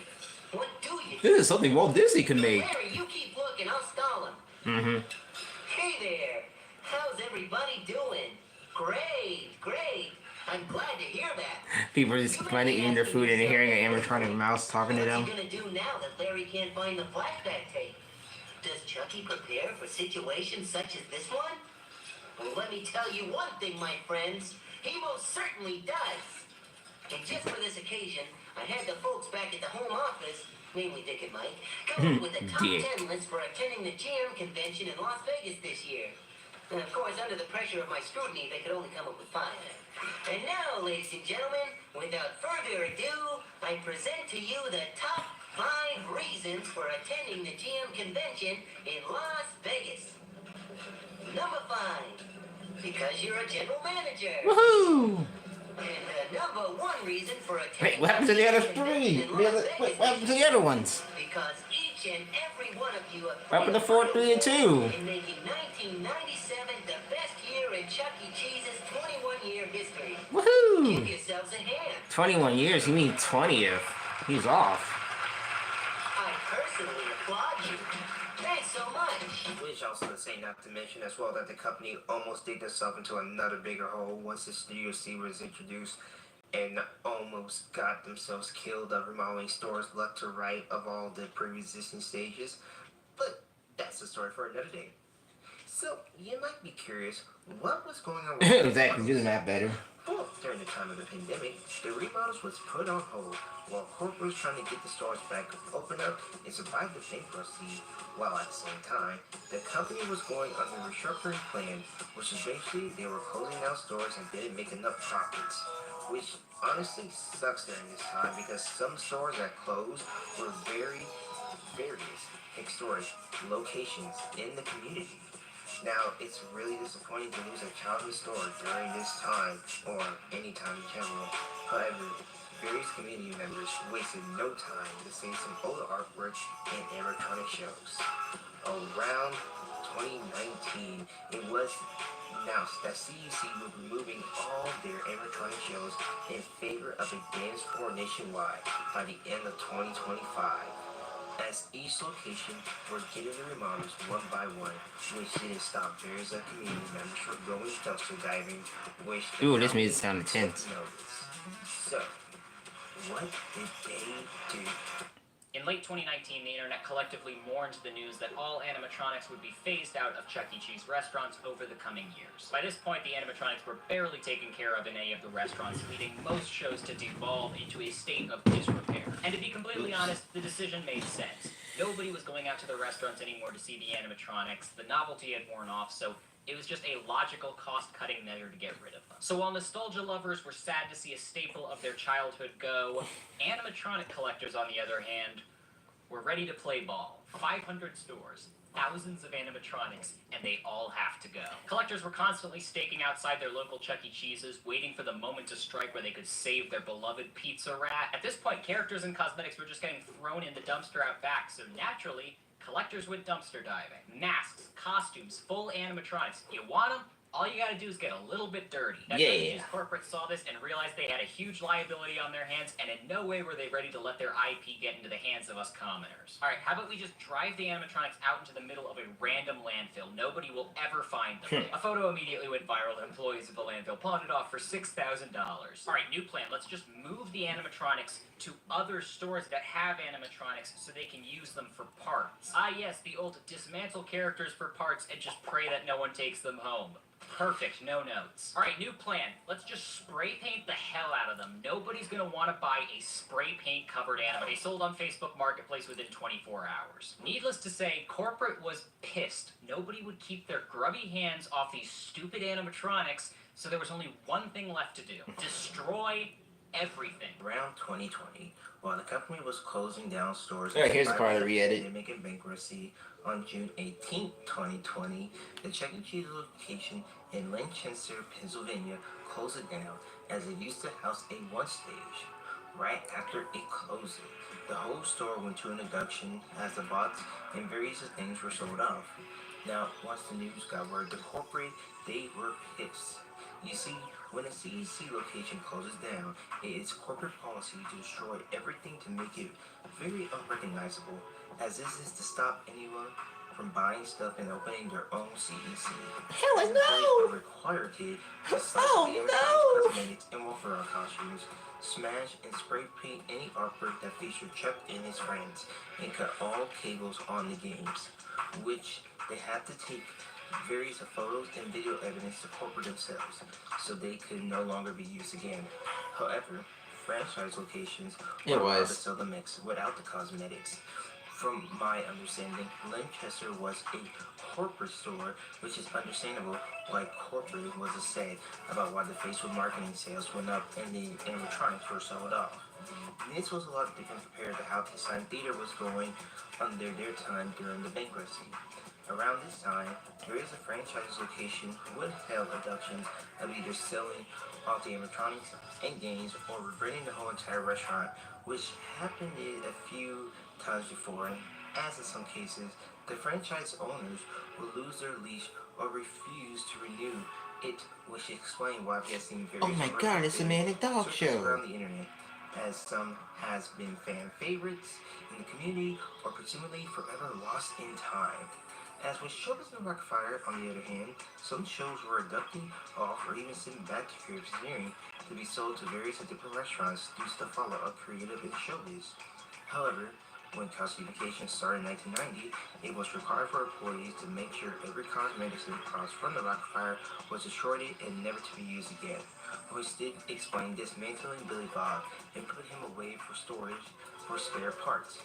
What do you do? This is something Walt Disney could make. Larry, you keep looking, I'll stall him. Mm-hmm. Hey there. How's everybody doing? Great. I'm glad to hear that. People are just planning eating their food and they're hearing an animatronic mouse talking to them. What's he gonna do now that Larry can't find the flashback tape? Does Chucky prepare for situations such as this one? Well, let me tell you one thing, my friends. He most certainly does. And just for this occasion, I had the folks back at the home office, namely Dick and Mike, come up with a top Dick. 10 list for attending the GM convention in Las Vegas this year. And of course, under the pressure of my scrutiny, they could only come up with 5. And now, ladies and gentlemen, without further ado, I present to you the top 5 reasons for attending the GM convention in Las Vegas. Number 5, because you're a general manager. Woohoo! And number 1 reason for attending Wait, what happened to the other 3? What happened to the other ones? because each and every one of you have What happened to 4, 3, and 2? in making 1997 the best year in Chuck E. Cheese's 21-year history. Woohoo! Give yourselves a hand. 21 years? You mean 20th? He's off. I personally applaud you. Thanks so much. Which also to say, not to mention as well, that the company almost digged itself into another bigger hole once the Studio C was introduced and almost got themselves killed of remodeling stores left to right of all the pre-existing stages. But that's a story for another day. So, you might be curious, what was going on with Exactly, do the math better. Well, during the time of the pandemic, the remodels was put on hold while corporate was trying to get the stores back open up and survive the bankruptcy, while at the same time, the company was going on a restructuring plan, which is basically they were closing down stores and didn't make enough profits, which honestly sucks during this time because some stores that closed were various historic locations in the community. Now, it's really disappointing to lose a childhood store during this time, or any time in general. However, various community members wasted no time to see some old artwork and animatronic shows. Around 2019, it was announced that CEC would be moving all their animatronic shows in favor of a dance floor nationwide by the end of 2025. As each location were getting the remodels one by one, which didn't stop various community members from going dumpster diving, which Ooh, this music sounds intense. So, what did they do? In late 2019, the internet collectively mourned the news that all animatronics would be phased out of Chuck E. Cheese restaurants over the coming years. By this point, the animatronics were barely taken care of in any of the restaurants, leading most shows to devolve into a state of disrepair. And to be completely honest, the decision made sense. Nobody was going out to the restaurants anymore to see the animatronics. The novelty had worn off, so it was just a logical cost-cutting measure to get rid of them. So while nostalgia lovers were sad to see a staple of their childhood go, animatronic collectors, on the other hand, were ready to play ball. 500 stores, thousands of animatronics, and they all have to go. Collectors were constantly staking outside their local Chuck E. Cheese's, waiting for the moment to strike where they could save their beloved pizza rat. At this point, characters and cosmetics were just getting thrown in the dumpster out back, so naturally, collectors went dumpster diving. Masks, costumes, full animatronics. You want them? All you gotta do is get a little bit dirty. That Yeah. corporate saw this and realized they had a huge liability on their hands, and in no way were they ready to let their IP get into the hands of us commoners. Alright, how about we just drive the animatronics out into the middle of a random landfill? Nobody will ever find them. A photo immediately went viral. Employees of the landfill pawned it off for $6,000. Alright, new plan. Let's just move the animatronics to other stores that have animatronics so they can use them for parts. Ah yes, the old dismantle characters for parts and just pray that no one takes them home. Perfect, no notes. Alright, new plan. Let's just spray paint the hell out of them. Nobody's gonna want to buy a spray paint covered anime. They sold on Facebook Marketplace within 24 hours. Needless to say, corporate was pissed. Nobody would keep their grubby hands off these stupid animatronics, so there was only one thing left to do. Destroy everything. Around 2020, while the company was closing down stores Yeah, here's the part of the re-edit. pandemic and bankruptcy, on June 18, 2020, the Chuck E. Cheese location in Lancaster, Pennsylvania closed it down as it used to house a one stage. Right after it closed, the whole store went to an induction as the bots and various things were sold off. Now, once the news got word to corporate, they were pissed. You see, when a CEC location closes down, it is corporate policy to destroy everything to make it very unrecognizable, as this is to stop anyone from buying stuff and opening their own CEC. Hell no! Are required to slash cosmetics and welfare costumes, smash and spray paint any artwork that featured Chuck and his friends, and cut all cables on the games, which they have to take various photos and video evidence to corporate themselves, so they could no longer be used again. However, franchise locations were allowed to sell the mix without the cosmetics. From my understanding, Lancaster was a corporate store, which is understandable why corporate was said about why the Facebook marketing sales went up and the animatronics were sold off. This was a lot different compared to how Design Theater was going under their time during the bankruptcy. Around this time, various franchise locations would have abductions of either selling off the animatronics and games or regretting the whole entire restaurant, which happened a few times before, and as in some cases, the franchise owners will lose their leash or refuse to renew it, which explains why we have seen various Oh my god, it's a man and dog show. around the internet, as some has been fan favorites in the community or presumably forever lost in time. As with Showbiz and Rockfire, on the other hand, some shows were abducted off or even sent back to creative engineering to be sold to various different restaurants due to the fallout of creative in showbiz. However, when cosmetication started in 1990, it was required for employees to make sure every cosmetics and products from the Rockfire was destroyed and never to be used again, which did explain dismantling Billy Bob and put him away for storage for spare parts.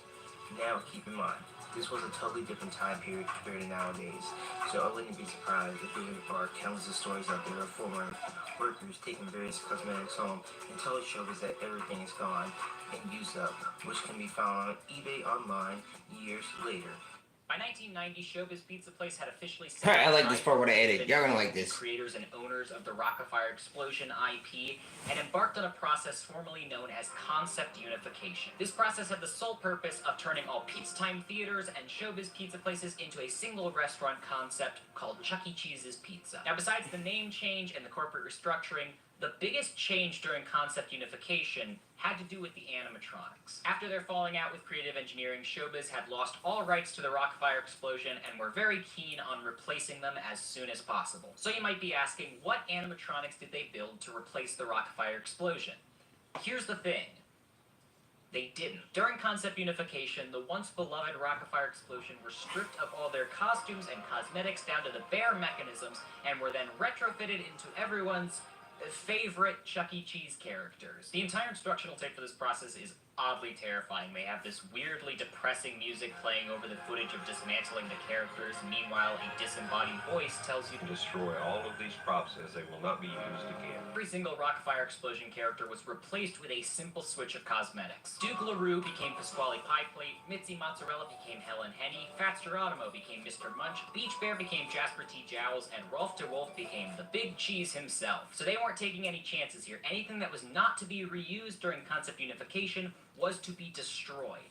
Now, keep in mind, this was a totally different time period compared to nowadays, so I wouldn't be surprised if there are countless of stories out there of former workers taking various cosmetics home and telling showbiz that everything is gone and used up, which can be found on eBay online years later. By 1990, Showbiz Pizza Place had officially set Alright, I like aside this part when I edit. Y'all gonna like the this. creators and owners of the Rockafire Explosion IP and embarked on a process formerly known as concept unification. This process had the sole purpose of turning all Pizza Time theaters and Showbiz Pizza Places into a single restaurant concept called Chuck E. Cheese's Pizza. Now, besides the name change and the corporate restructuring, the biggest change during concept unification had to do with the animatronics. After their falling out with creative engineering, Showbiz had lost all rights to the Rockafire Explosion and were very keen on replacing them as soon as possible. So you might be asking, what animatronics did they build to replace the Rockafire Explosion? Here's the thing. They didn't. During concept unification, the once beloved Rockafire Explosion were stripped of all their costumes and cosmetics down to the bare mechanisms and were then retrofitted into everyone's favorite Chuck E. Cheese characters. The entire instructional tape for this process is oddly terrifying. They have this weirdly depressing music playing over the footage of dismantling the characters. Meanwhile, a disembodied voice tells you to destroy all of these props as they will not be used again. Every single Rockafire Explosion character was replaced with a simple switch of cosmetics. Duke LaRue became Pasquale Pie Plate, Mitzi Mozzarella became Helen Henny, Fats Geronimo became Mr. Munch, Beach Bear became Jasper T. Jowls, and Rolf de Wolf became the Big Cheese himself. So they weren't taking any chances here. Anything that was not to be reused during concept unification was to be destroyed.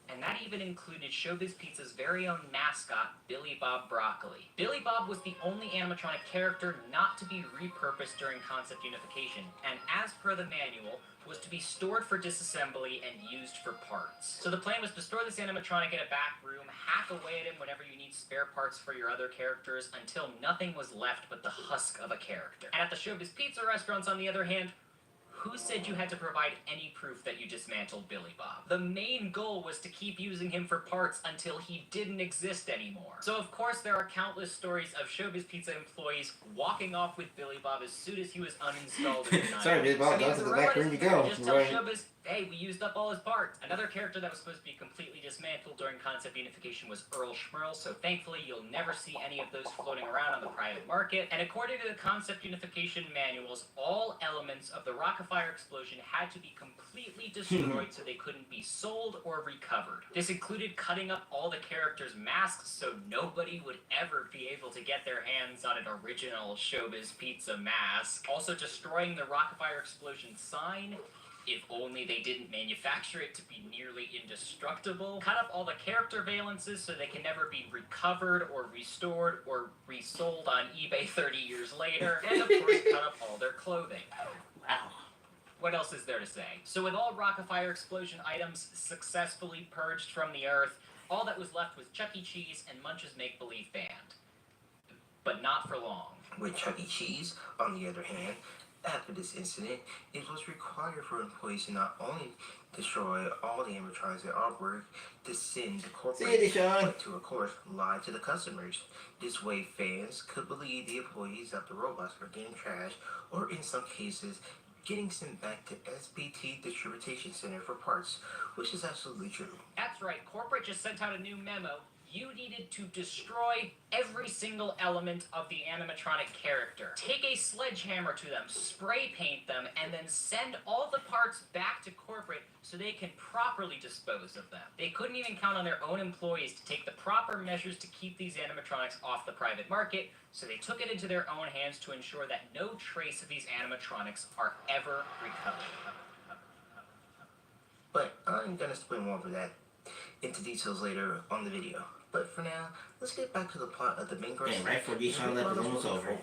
And that even included Showbiz Pizza's very own mascot, Billy Bob Broccoli. Billy Bob was the only animatronic character not to be repurposed during concept unification, and as per the manual, was to be stored for disassembly and used for parts. So the plan was to store this animatronic in a back room, hack away at him whenever you need spare parts for your other characters, until nothing was left but the husk of a character. And at the Showbiz Pizza restaurants, on the other hand, who said you had to provide any proof that you dismantled Billy Bob? The main goal was to keep using him for parts until he didn't exist anymore. So of course there are countless stories of Showbiz Pizza employees walking off with Billy Bob as soon as he was uninstalled in the night. Sorry, Billy Bob, go to the back room to go. Just tell Showbiz, hey, we used up all his parts. Another character that was supposed to be completely dismantled during concept unification was Earl Schmerl, so thankfully you'll never see any of those floating around on the private market. And according to the concept unification manuals, all elements of the Rockafire Explosion had to be completely destroyed so they couldn't be sold or recovered. This included cutting up all the characters' masks so nobody would ever be able to get their hands on an original Showbiz Pizza mask. Also destroying the Rockafire Explosion sign, if only they didn't manufacture it to be nearly indestructible. Cut up all the character valences so they can never be recovered or restored or resold on eBay 30 years later. And of course, cut up all their clothing. Wow. What else is there to say? So with all Rockafire Explosion items successfully purged from the earth, all that was left was Chuck E. Cheese and Munch's Make-Believe Band. But not for long. With Chuck E. Cheese, on the other hand, After this incident, it was required for employees to not only destroy all the animatronics and artwork to send the corporate, but to, of course, lie to the customers. This way, fans could believe the employees that the robots were getting trashed, or in some cases, getting sent back to SPT Distribution Center for parts, which is absolutely true. That's right, corporate just sent out a new memo. You needed to destroy every single element of the animatronic character. Take a sledgehammer to them, spray paint them, and then send all the parts back to corporate so they can properly dispose of them. They couldn't even count on their own employees to take the proper measures to keep these animatronics off the private market, so they took it into their own hands to ensure that no trace of these animatronics are ever recovered. But I'm gonna explain more of that into details later on the video. But for now, let's get back to the plot of the main girl. Right for Deshaun left the room's over.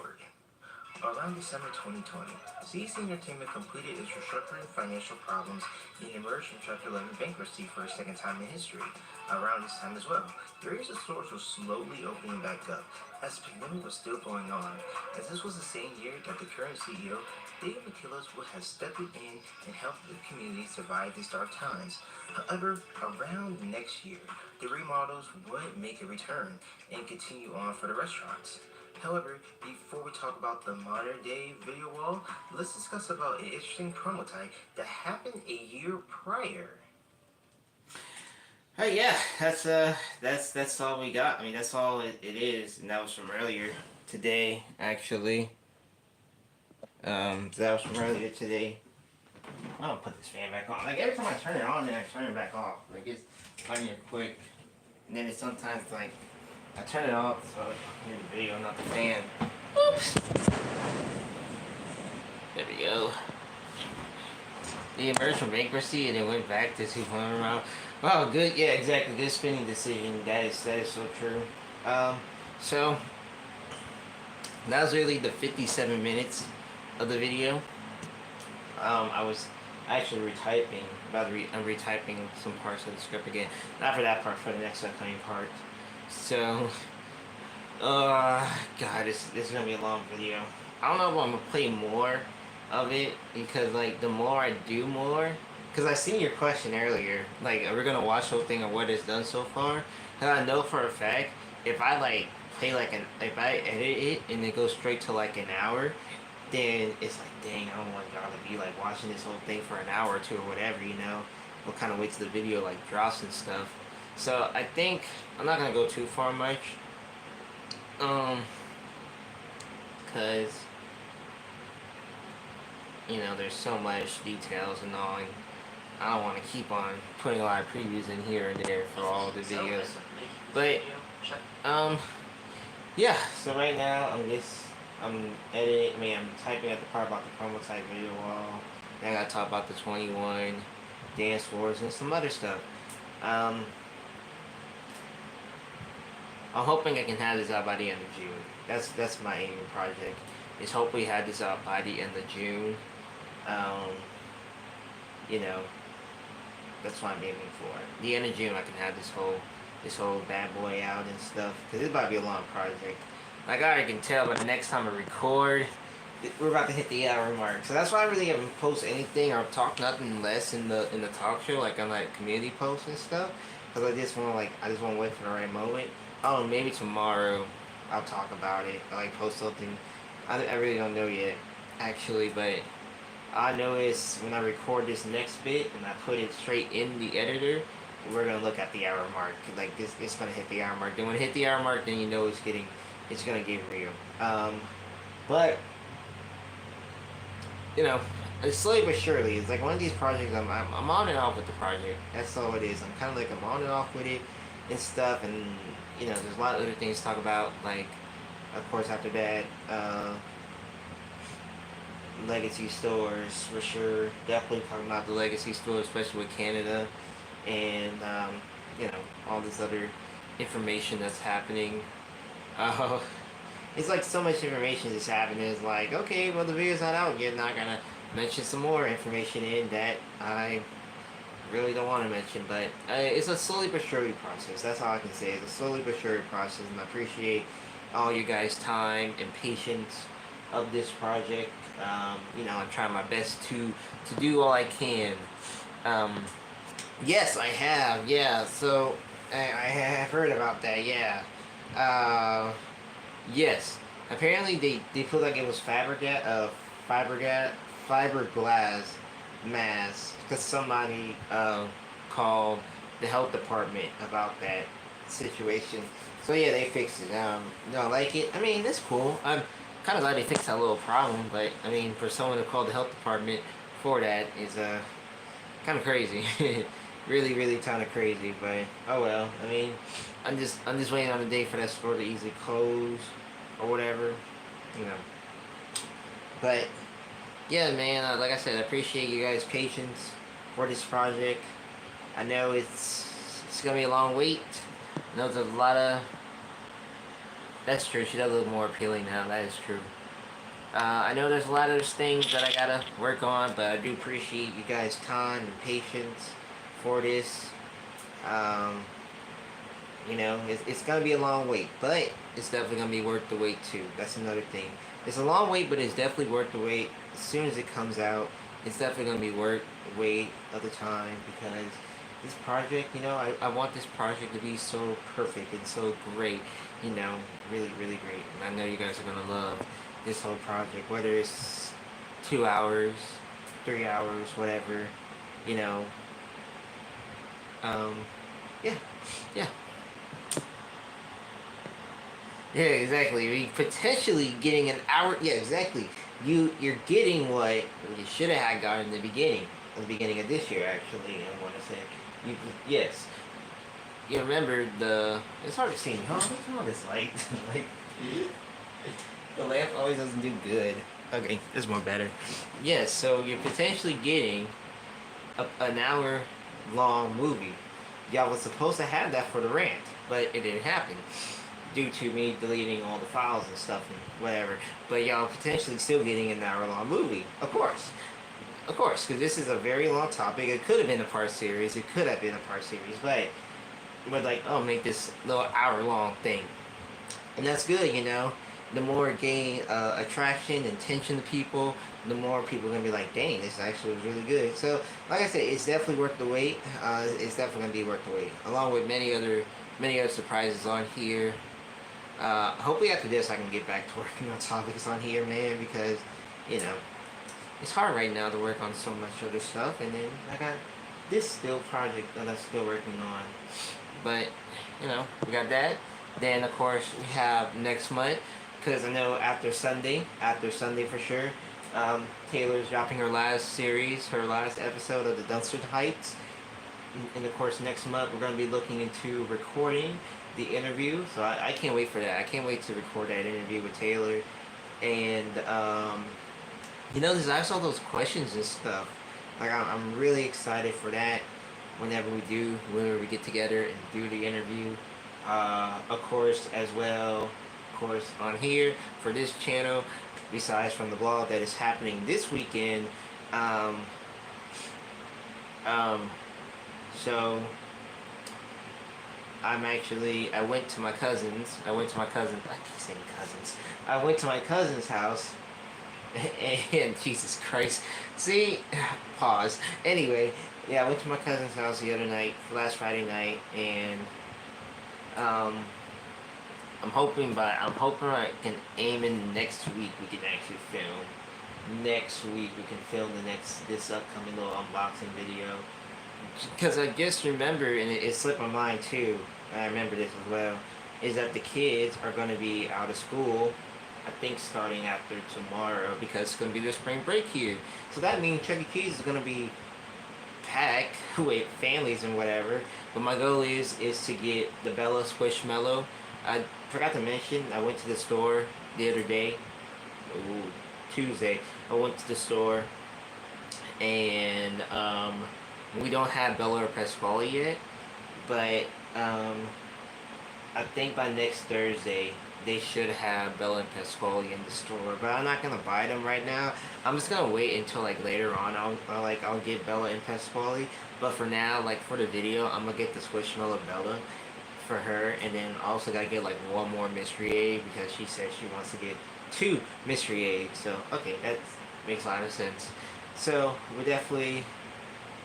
Around December 2020, CEC Entertainment completed its restructuring financial problems and emerged from Chapter 11 bankruptcy for a second time in history. Around this time as well, various stores were slowly opening back up as the pandemic was still going on, as this was the same year that the current CEO, David McKillis, would have stepped in and helped the community survive these dark times. However, around next year, the remodels would make a return and continue on for the restaurants. However, before we talk about the modern day video wall, let's discuss about an interesting prototype that happened a year prior. Yeah, that's all we got. I mean, that's all it is, and that was from earlier today, actually. That was from earlier today. I don't put this fan back on. Like, every time I turn it on, then I turn it back off. Like, it's funny and quick. And then it's sometimes, like, I turn it off, so I can hear the video, not the fan. Oops! There we go. They emerged from bankruptcy and then went back to 200 miles. Wow, good. Yeah, exactly. Good spending decision. That is so true. So that was really the 57 minutes of the video. I was actually retyping. I'm retyping some parts of the script again. Not for that part, for the next upcoming part. So, God, this is gonna be a long video. I don't know if I'm gonna play more of it, because like the more I do more, because I seen your question earlier, like, are we gonna watch the whole thing of what it's done so far? And I know for a fact, if I like play like if I edit it and it goes straight to like an hour, then it's like, dang, I don't want y'all to be like watching this whole thing for an hour or two or whatever, you know? We'll kind of wait till the video like drops and stuff. So I think I'm not gonna go too far much, cause you know there's so much details and all, and I don't want to keep on putting a lot of previews in here and there for all the videos. But yeah. So right now I'm editing. I mean, I'm typing at the part about the promo type video wall. Then I gotta talk about the 21 dance floors and some other stuff. I'm hoping I can have this out by the end of June. That's my aiming project. Is hopefully have this out by the end of June. You know, that's what I'm aiming for. The end of June, I can have this whole bad boy out and stuff. Cause it's about to be a long project. Like I already can tell, but the next time I record, we're about to hit the hour mark. So that's why I really haven't posted anything or talked nothing less in the talk show, like on like community posts and stuff. Cause I just want to wait for the right moment. Oh, maybe tomorrow I'll talk about it. I like post something. I really don't know yet, actually, but I know is when I record this next bit and I put it straight in the editor, we're gonna look at the hour mark. Like it's gonna hit the hour mark. Then when it hit the hour mark, then you know it's gonna get real. But you know, it's slowly but surely. It's like one of these projects. I'm on and off with the project. That's all it is. I'm kind of like I'm on and off with it and stuff. And you know, there's a lot of other things to talk about. Like, of course, after that, legacy stores for sure. Definitely talking about the legacy stores, especially with Canada, and you know, all this other information that's happening. It's like so much information that's happening. It's like, okay, well the video's not out yet. Not gonna mention some more information in that I really don't want to mention, but it's a slowly but surely process. That's all I can say. It's a slowly but surely process, and I appreciate all you guys' time and patience of this project. You know, I'm trying my best to do all I can. Yes, I have. Yeah, so I have heard about that. Yeah. Yes. Apparently, they feel like it was fiberglass mask because somebody called the health department about that situation. So yeah, they fixed it. Don't like it. I mean, it's cool. I'm kind of glad they fixed that little problem, but I mean, for someone to call the health department for that is kind of crazy. Really kind of crazy. But oh well. I mean, I'm just waiting on the day for that store to easily close or whatever, you know. But yeah, man. Like I said, I appreciate you guys' patience for this project. I know it's gonna be a long wait. I know there's a lot of. That's true. She does look more appealing now. That is true. I know there's a lot of things that I gotta work on, but I do appreciate you guys' time and patience for this. You know, it's gonna be a long wait, but it's definitely gonna be worth the wait too. That's another thing. It's a long wait, but it's definitely worth the wait. As soon as it comes out, it's definitely gonna be worth the wait of the time because this project, you know, I want this project to be so perfect and so great. You know, really great. And I know you guys are gonna love this whole project, whether it's 2 hours, 3 hours, whatever, you know. Yeah, exactly. We potentially getting an hour. Yeah, exactly. You're getting what you should have had gotten in the beginning of this year. Actually, I want to say, yes. You remember it's hard to see. What's all this light? Like, the lamp always doesn't do good. Okay, this is more better. Yes, so you're potentially getting an hour-long movie. Y'all was supposed to have that for the rant, but it didn't happen due to me deleting all the files and stuff and whatever. But y'all potentially still getting an hour-long movie, of course, because this is a very long topic. It could have been a part series. But like, oh, make this little hour-long thing, and that's good, you know. The more it gain attraction and tension to people, the more people are gonna be like, dang, this actually was really good. So, like I said, it's definitely worth the wait. It's definitely gonna be worth the wait, along with many other surprises on here. Hopefully after this, I can get back to working on topics on here, man, because you know it's hard right now to work on so much other stuff, and then I got this still project that I'm still working on. But, you know, we got that. Then, of course, we have next month, because I know after Sunday for sure, Taylor's dropping her last episode of the Dunstan Heights. And, of course, next month we're going to be looking into recording the interview. So I can't wait for that. I can't wait to record that interview with Taylor. And, you know, I saw those questions and stuff. Like, I'm really excited for that. Whenever we get together and do the interview, of course, as well, on here for this channel, besides from the blog that is happening this weekend, so I went to my cousin's, I keep saying cousins, I went to my cousin's house, and Jesus Christ, see, pause, anyway, yeah, I went to my cousin's house the other night, last Friday night, and I'm hoping I can aim in next week we can actually film. Next week we can film this upcoming little unboxing video. Because I just remember, and it slipped my mind too, I remember this as well, is that the kids are going to be out of school, I think starting after tomorrow, because it's going to be their spring break here. So that means Chuck E. Cheese is going to be packed with families and whatever. But my goal is to get the Bella Squishmallow. I forgot to mention, I went to the store the other day, Tuesday. I went to the store, and we don't have Bella or Pasquale yet, but I think by next Thursday they should have Bella and Pasquale in the store, but I'm not gonna buy them right now. I'm just gonna wait until like later on. I'll get Bella and Pasquale, but for now, like for the video, I'm gonna get the Squishmallow Bella for her, and then also gotta get like one more Mystery Egg because she said she wants to get to Mystery Egg. So, okay, that makes a lot of sense. So, we're definitely,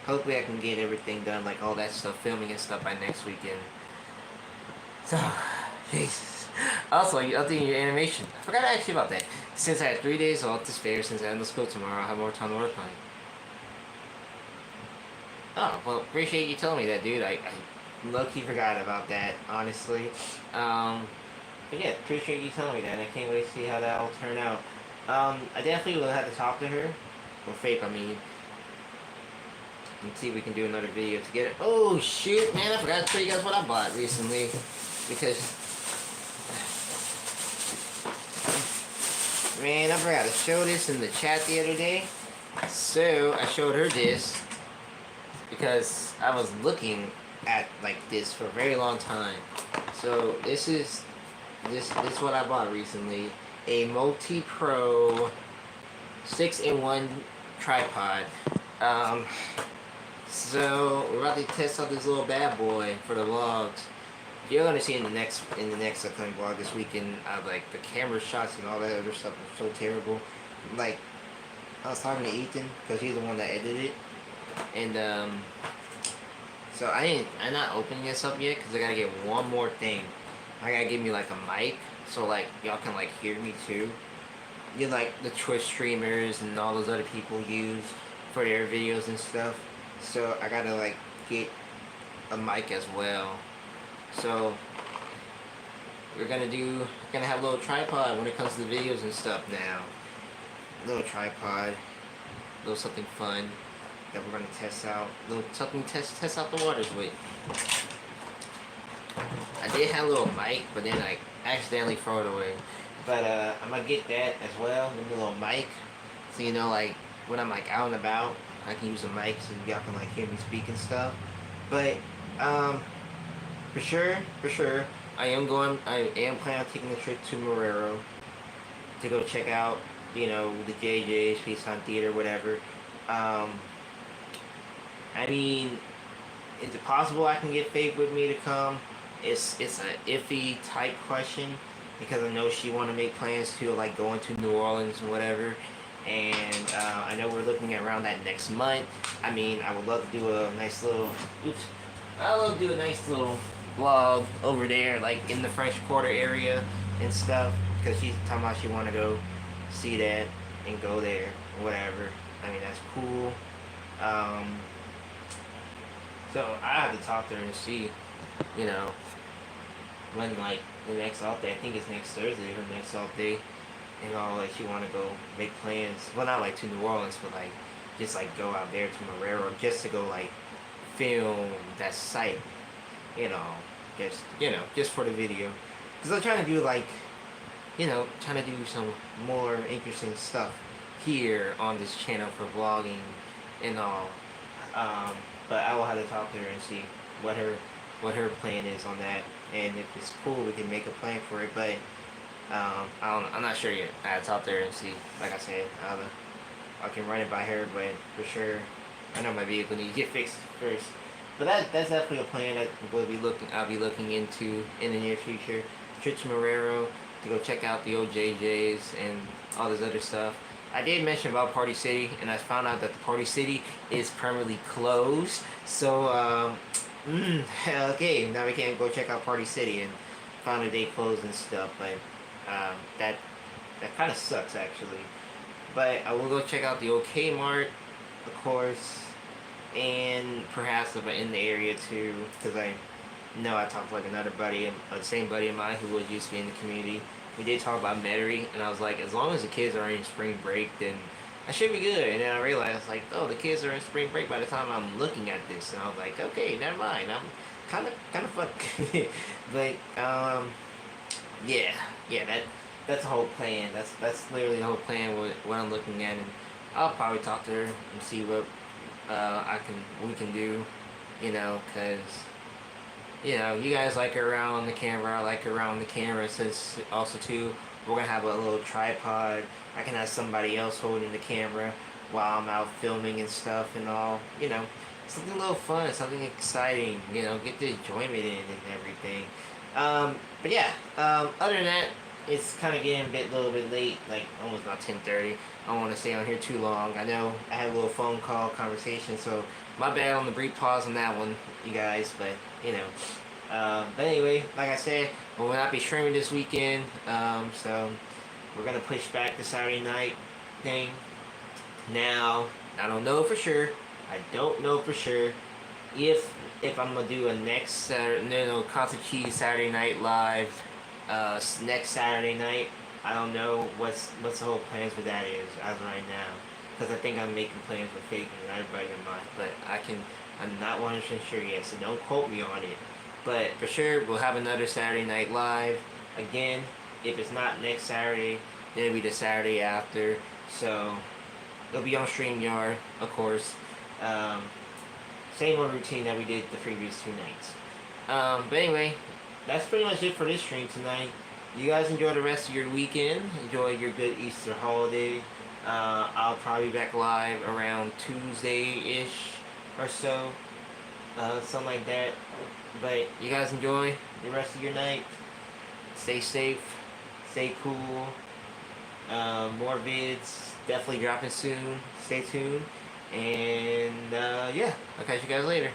hopefully I can get everything done, like all that stuff, filming and stuff by next weekend. So, Jesus. Also, updating your animation. I forgot to ask you about that. Since I had 3 days off to spare, since I have no school tomorrow, I'll have more time to work on it. Oh, well, appreciate you telling me that, dude. I low-key forgot about that, honestly. But yeah, appreciate you telling me that. I can't wait to see how that will turn out. I definitely will have to talk to her. Or Faith, I mean. And see if we can do another video together. Oh, shoot, man, I forgot to tell you guys what I bought recently. Because... man, I forgot to show this in the chat the other day. So, I showed her this. Because I was looking at like this for a very long time. So this is what I bought recently. A Multi-Pro 6-in-1 tripod. So we're about to test out this little bad boy for the vlogs. You're gonna see in the next upcoming vlog this weekend. Like the camera shots and all that other stuff was so terrible. Like I was talking to Ethan because he's the one that edited it. And so I'm not opening this up yet because I gotta get one more thing. I gotta give me like a mic so like y'all can like hear me too. You know, like the Twitch streamers and all those other people use for their videos and stuff. So I gotta like get a mic as well. So we're gonna have a little tripod when it comes to the videos and stuff now. Little tripod, little something fun that we're gonna test out. Little something test out the waters with. I did have a little mic, but then I accidentally throw it away. But I'm gonna get that as well, a little mic. So you know, like when I'm like out and about, I can use a mic so y'all can like hear me speak and stuff. But for sure, I am planning on taking a trip to Marrero to go check out, you know, the JJ's, Peacetime Theater, whatever. I mean, is it possible I can get Faith with me to come? It's an iffy type question because I know she want to make plans to like go into New Orleans and whatever, and I know we're looking at around that next month. I mean, I would love to do a nice little, vlog over there, like in the French Quarter area and stuff, because she's talking about she want to go see that and go there, whatever. I mean, that's cool. So I have to talk to her and see, you know, when like the next off day. I think it's next Thursday, her next off day, and all. Like she want to go make plans. Well, not like to New Orleans, but like just like go out there to Marrero just to go like film that site, you know, just for the video. Because I'm trying to do like, you know, trying to do some more interesting stuff here on this channel for vlogging and all. But I will have to talk to her and see what her plan is on that, and if it's cool, we can make a plan for it. But I'm not sure yet. I have to talk to her and see. Like I said, I can run it by her, but for sure, I know my vehicle needs to get fixed first. But that's definitely a plan that I'll be looking into in the near future. Trip to Marrero to go check out the OJJs and all this other stuff. I did mention about Party City, and I found out that the Party City is permanently closed. So, okay, now we can't go check out Party City, and found a day closed and stuff. But that kind of sucks actually. But I will go check out the OK Mart, of course, and perhaps if I'm in the area too, because I know I talked to like another buddy, the same buddy of mine who was used to be in the community. We did talk about Metairie, and I was like, as long as the kids are in spring break, then I should be good. And then I realized, like, oh, the kids are in spring break by the time I'm looking at this, and I was like, okay, never mind. I'm kind of fucked. But yeah, that's the whole plan. That's literally the whole plan. What I'm looking at, and I'll probably talk to her and see what we can do, you know, because. You know, you guys like her around the camera, I like her around the camera, since also too, we're gonna have a little tripod. I can have somebody else holding the camera while I'm out filming and stuff and all, you know, something a little fun, something exciting, you know, get the enjoyment in and everything. But yeah, other than that, it's kind of getting a little bit late, like almost about 10:30. I don't want to stay on here too long. I know I had a little phone call conversation, so my bad on the brief pause on that one, you guys. But you know, but anyway, like I said, we will not be streaming this weekend, so we're gonna push back the Saturday night thing. Now, I don't know for sure. I don't know for sure if I'm gonna do a next Saturday, Concert Cheese Saturday Night Live, next Saturday night. I don't know what's the whole plans for that is as of right now, because I think I'm making plans with Faking and everybody in mind, but I'm not 100% sure yet, so don't quote me on it. But for sure, we'll have another Saturday Night Live again. If it's not next Saturday, then it'll be the Saturday after. So it'll be on StreamYard, of course. Same old routine that we did the previous 2 nights. But anyway, that's pretty much it for this stream tonight. You guys enjoy the rest of your weekend. Enjoy your good Easter holiday. I'll probably be back live around Tuesday-ish or so. Something like that. But you guys enjoy the rest of your night. Stay safe. Stay cool. More vids definitely dropping soon. Stay tuned. And yeah, I'll catch you guys later.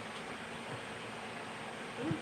Oops.